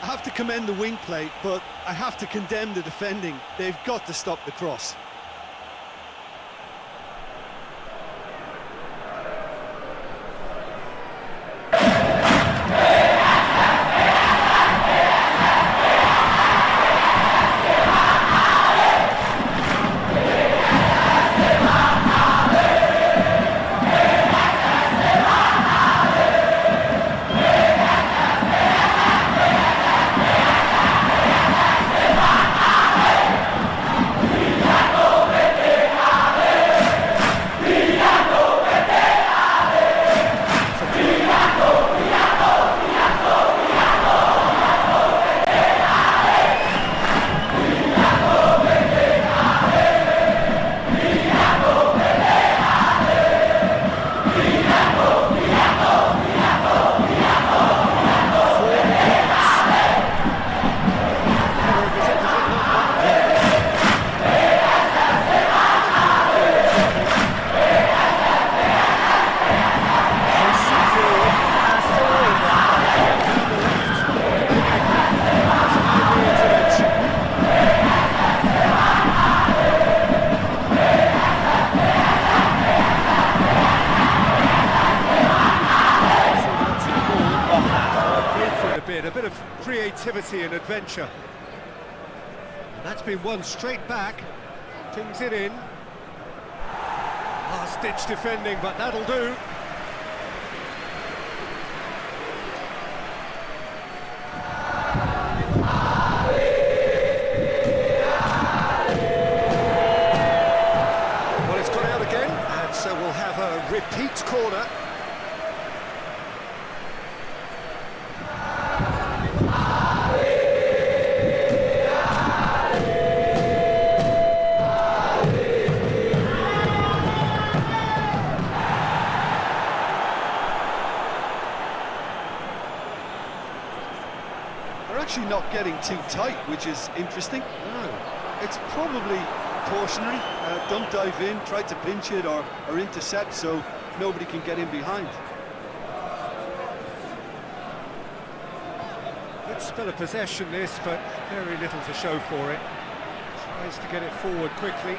I have to commend the wing play, but I have to condemn the defending. They've got to stop the cross. A bit of creativity and adventure. And that's been won straight back. Tings it in. Last-ditch defending, but that'll do. Well, it's gone out again, and so we'll have a repeat corner. Actually not getting too tight, which is interesting. It's probably cautionary. Don't dive in, try to pinch it or intercept so nobody can get in behind. Good spell of possession this, but very little to show for it. Tries to get it forward quickly.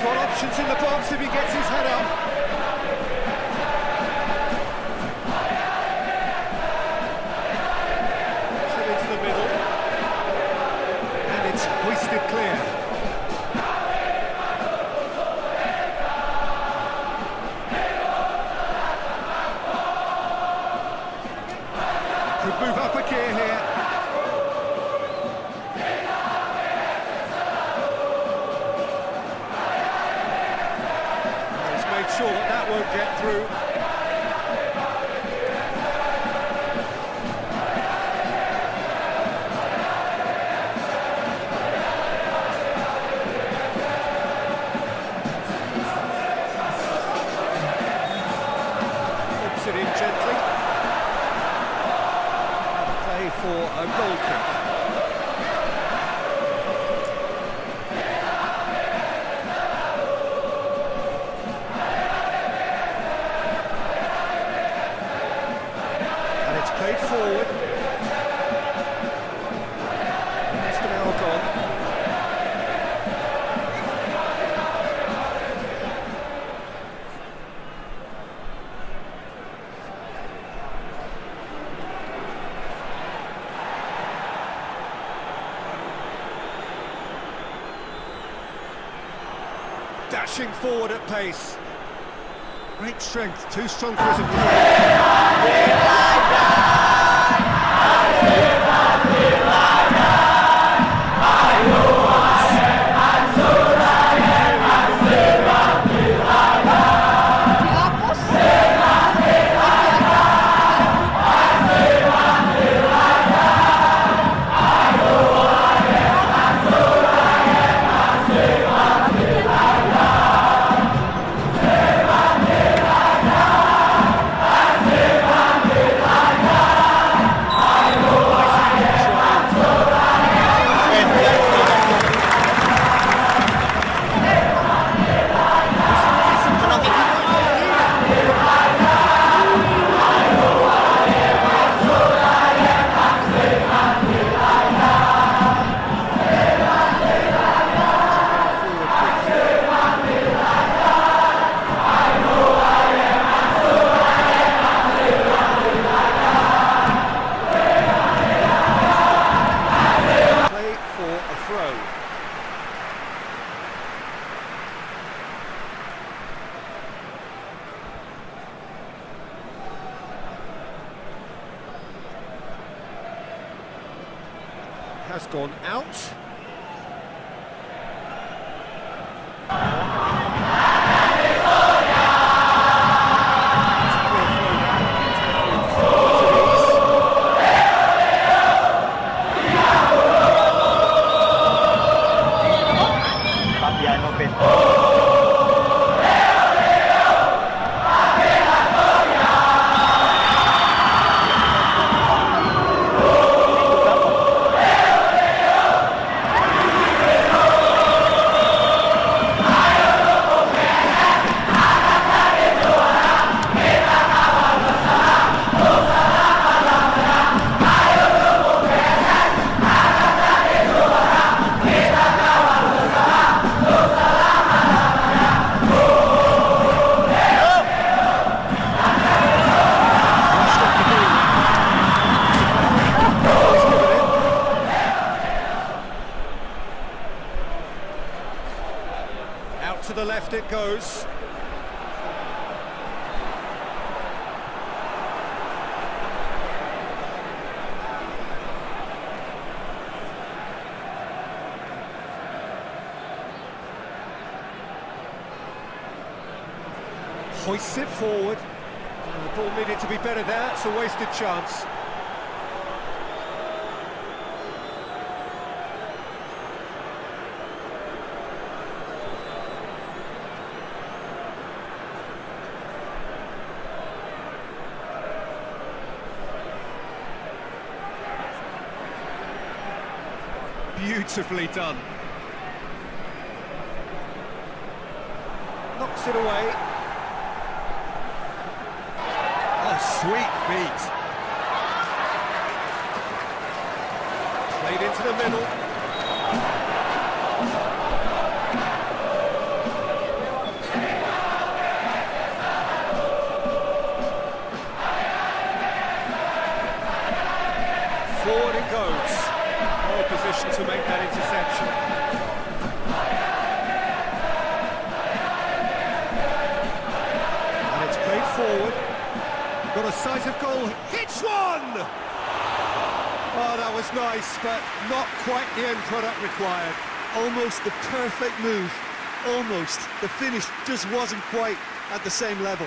Options in the box if he gets his head up. Puts it into the middle. And it's hoisted clear. Could move up a gear here. sure that that won't get through. It in gently. And play for a goal kick. And it's played forward. Just an hour gone. Dashing forward at pace. Great strength, too strong for his opponent. Has gone out. To the left it goes. Hoists it forward. The ball needed to be better there. It's a wasted chance. Beautifully done. Knocks it away. Oh, sweet feet. Played into the middle. Forward it goes. Position to make that interception. And it's played forward. Got a sight of goal. Hits one! Oh, that was nice, but not quite the end product required. Almost the perfect move almost. The finish just wasn't quite at the same level.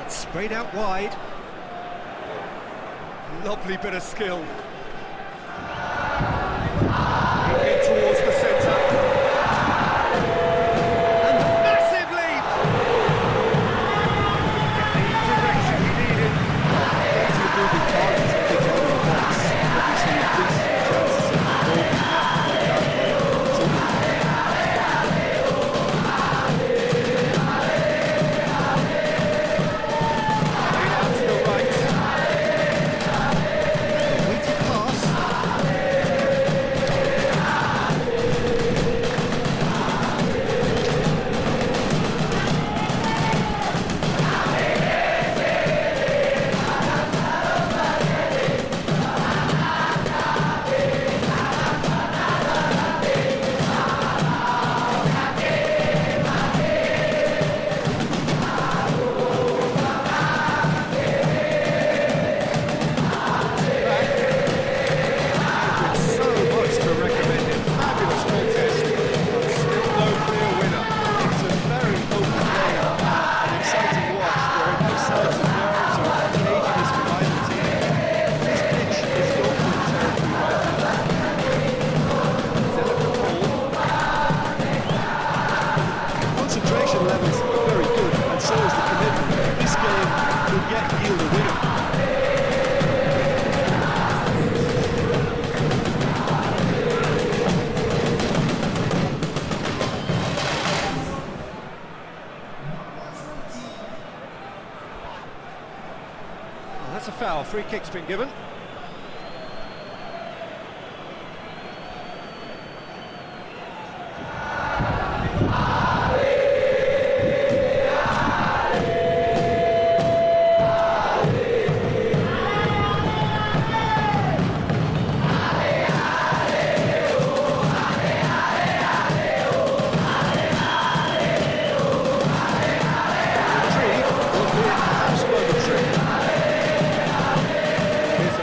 Sprayed out wide. Lovely bit of skill. In towards the centre. And massive lead! The direction he needed. That's a moving target to pick out of the box. Obviously, increases the chances of goals like that. That's a foul. Free kick's been given. Here's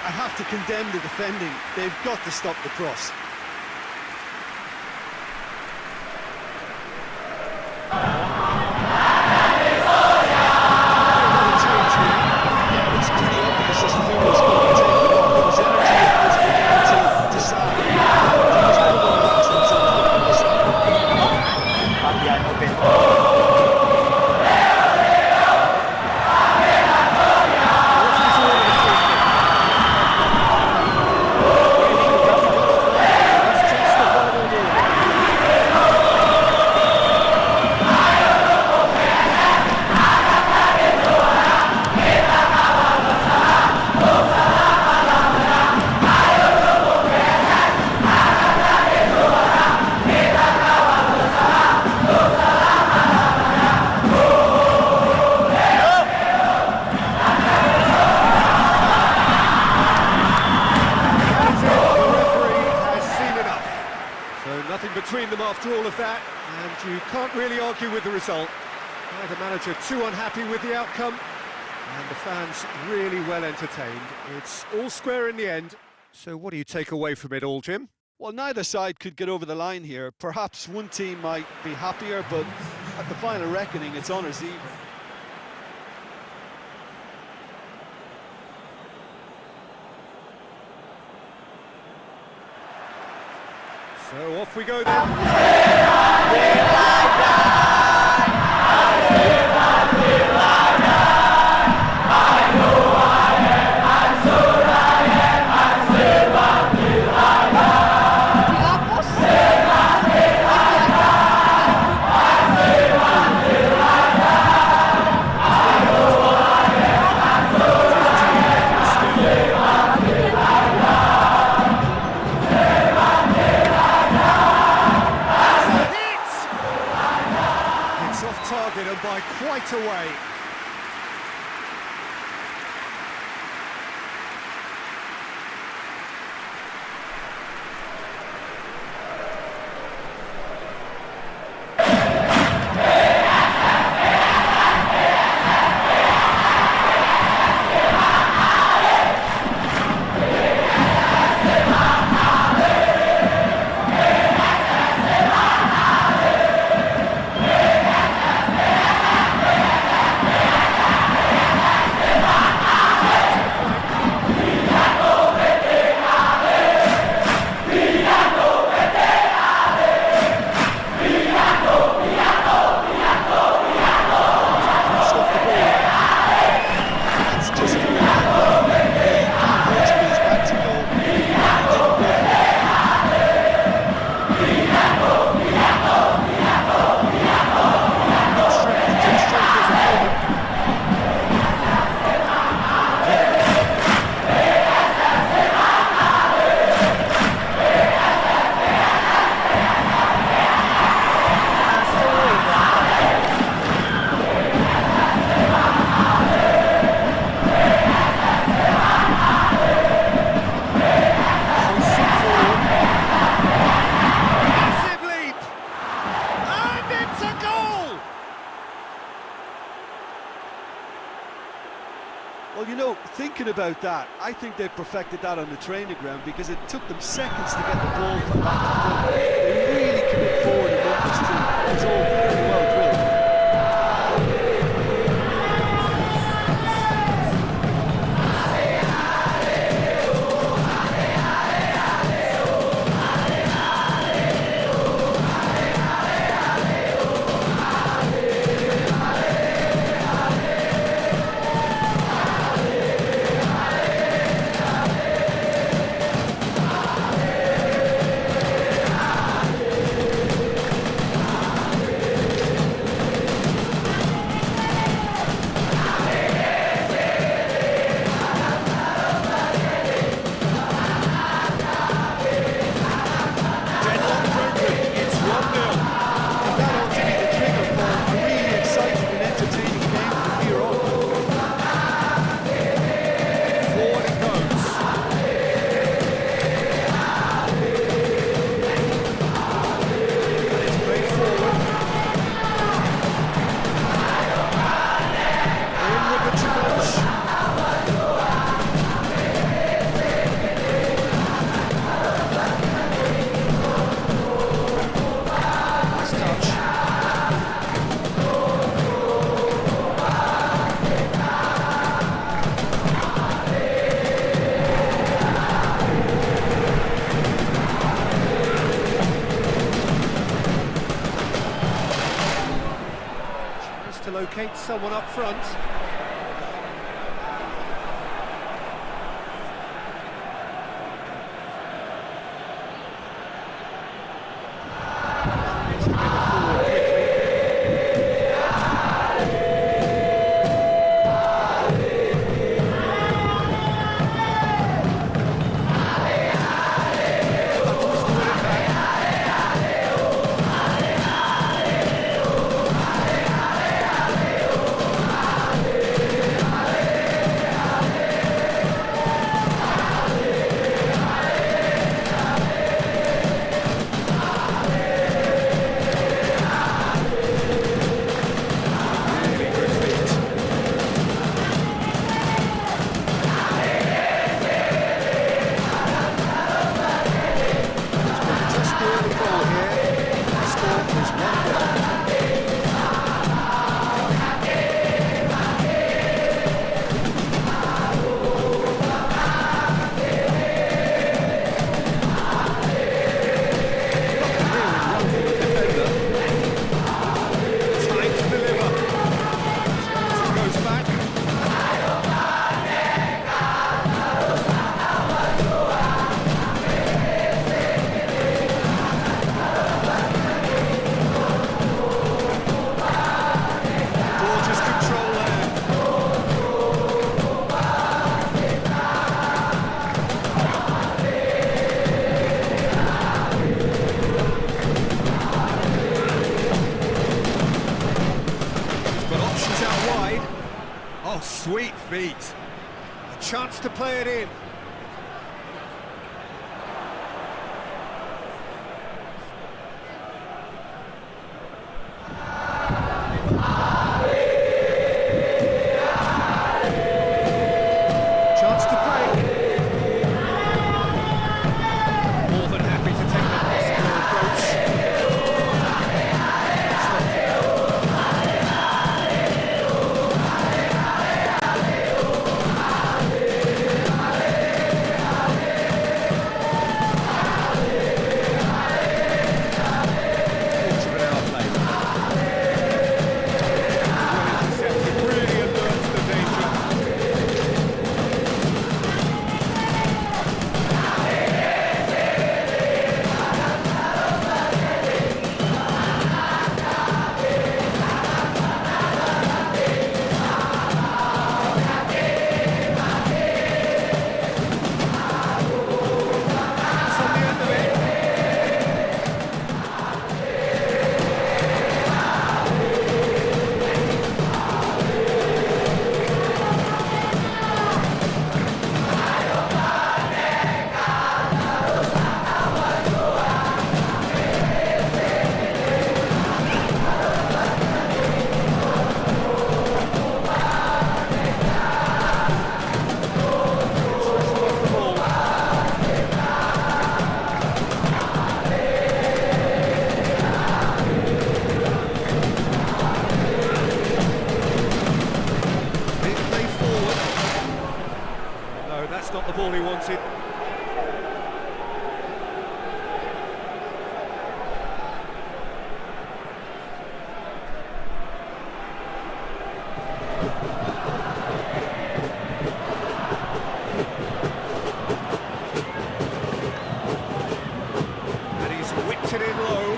I have to condemn the defending. They've got to stop the cross. It's pretty obvious as to who was going to take it off. His energy is beginning to decide. He's one of the last that's on between them after all of that, and you can't really argue with the result. Neither manager too unhappy with the outcome, and the fans really well entertained. It's all square in the end. So what do you take away from it all, Jim? Well, neither side could get over the line here. Perhaps one team might be happier, but at the final reckoning, it's honours even. So off we go then. And by quite a way. Well, you know, thinking about that, I think they've perfected that on the training ground because it took them seconds to get the ball from back to front. They really commit forward in numbers too. It's all very well drilled. indicates someone up front. Needs to get it forward quickly. Oh, sweet feet. A chance to play it in. Chance to break. More than happy to take the possible approach. That's not the ball he wanted. And he's whipped it in low.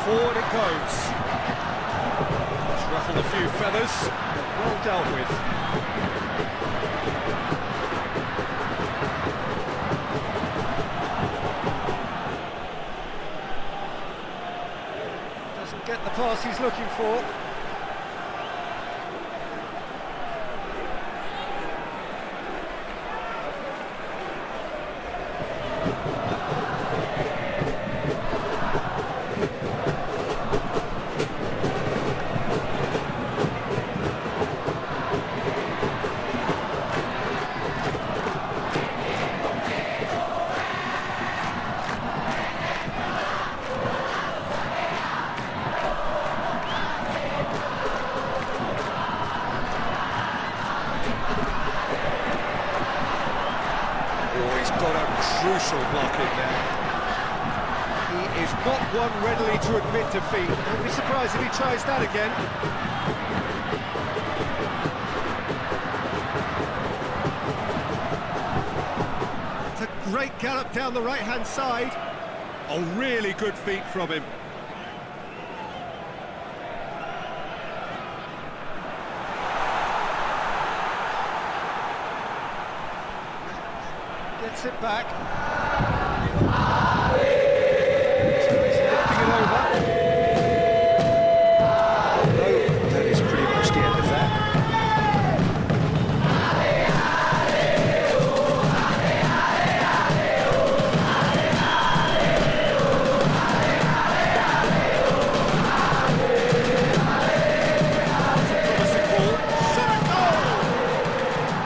Forward it goes. It's ruffled a few feathers, but well dealt with. Doesn't get the pass he's looking for. got a crucial block in there. He is not one readily to admit defeat. Don't be surprised if he tries that again. It's a great gallop down the right-hand side. Oh, really good feet from him. Gets it back. Lifting it over. No, that is pretty much the end of that. Promising ball. Shot at goal!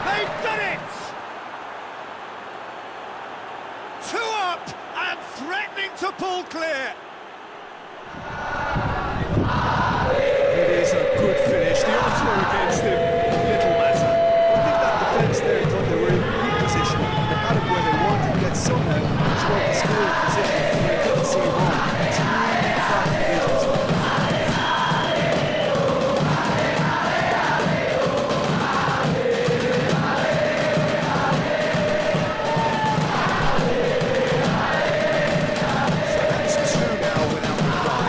They've done it! 2 up and threatening to pull clear. It is a good finish. The odds were against him. Little matter. I think that defence there thought they were in good position. They had it where they wanted, yet somehow scored the score in position and they couldn't see him on. It's really flat business. That's 2 now without reply.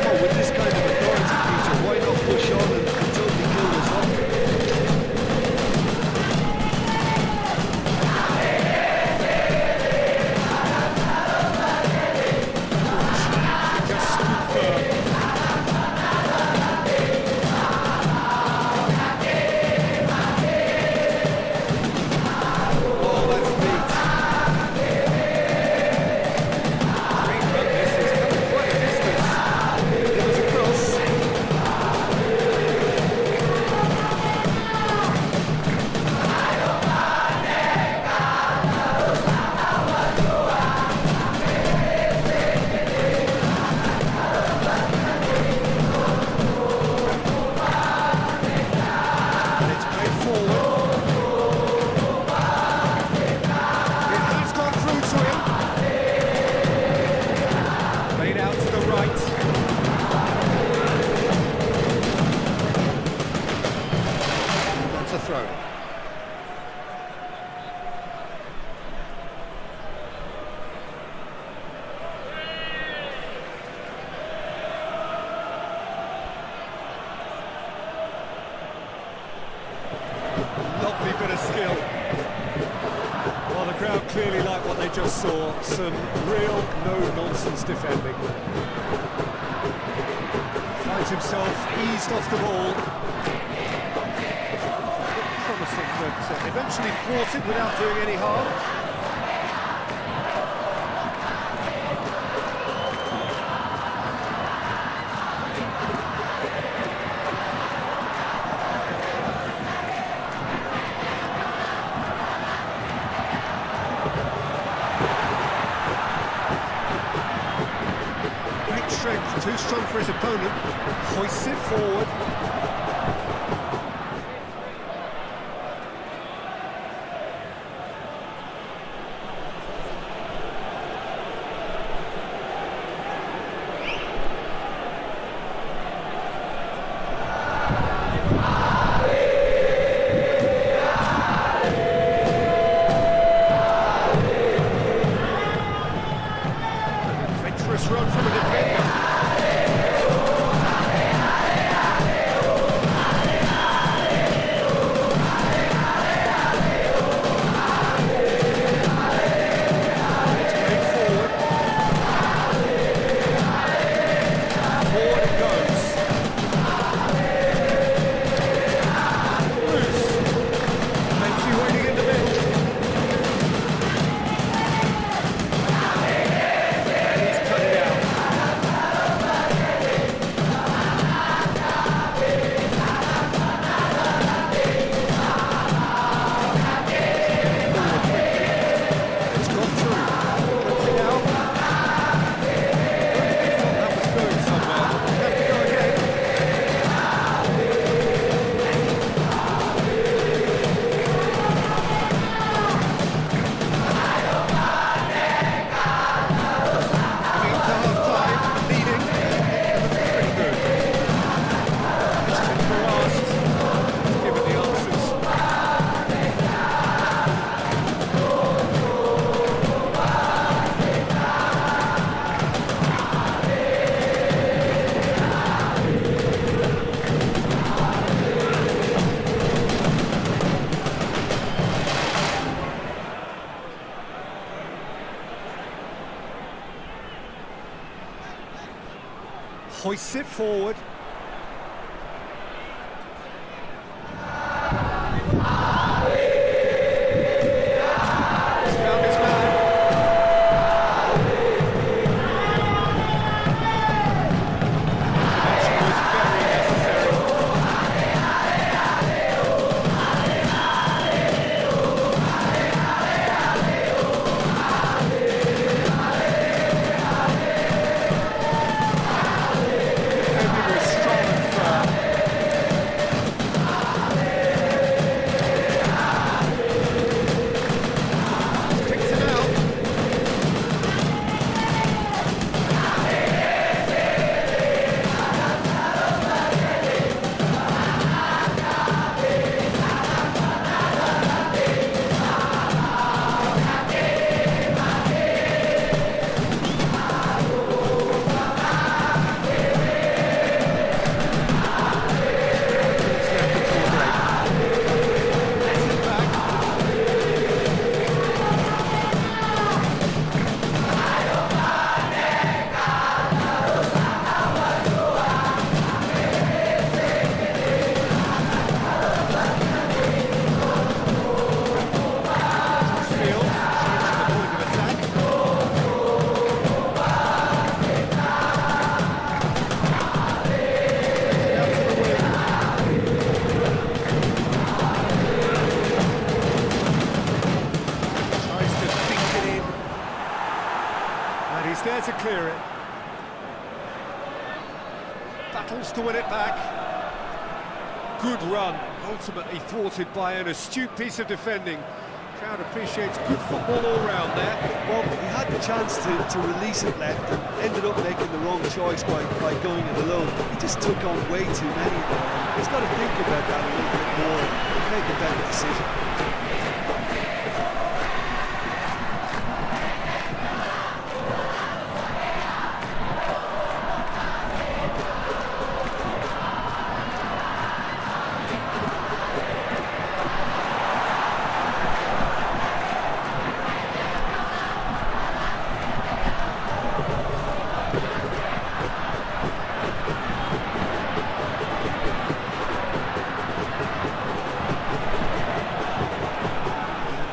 Oh, with this kind of authority, Peter, why not push on and totally kill this off? Just stood firm. Oh, that's beat. Great run this. He's coming quite a distance. It was a cross. And it's played forward. It has gone through to him. Played out to the right. That's a throw. Lovely bit of skill. Well, the crowd clearly like what they just saw. Some real no-nonsense defending. Finds himself eased off the ball. Promising, but eventually thwarted without doing any harm. Great strength, too strong for his opponent. Hoists it forward. Adventurous run from a defender. hoists it forward. He's found his man. Intervention was very necessary. Defending was strong and firm. Picks it out. It's left it to a break. Gets it back. Field, changing the point of attack. Out to the wing. Tries to dink it in. And he's there to clear it. Battles to win it back. Good run, ultimately thwarted by an astute piece of defending. Crowd appreciates good football all round there. Well, he had the chance to release it left and ended up making the wrong choice by going it alone. He just took on way too many there. He's got to think about that a little bit more and make a better decision.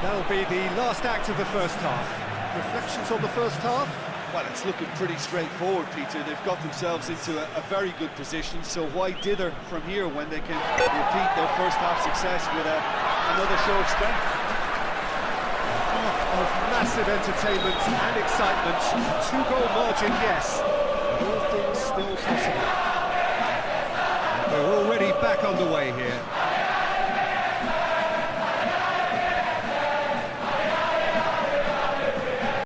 That'll be the last act of the first half. Reflections on the first half? Well, it's looking pretty straightforward, Peter. They've got themselves into a very good position, so why dither from here when they can repeat their first half success with another show of strength? Half of massive entertainment and excitement. Two-goal margin, yes. All things still possible. We're already back underway here.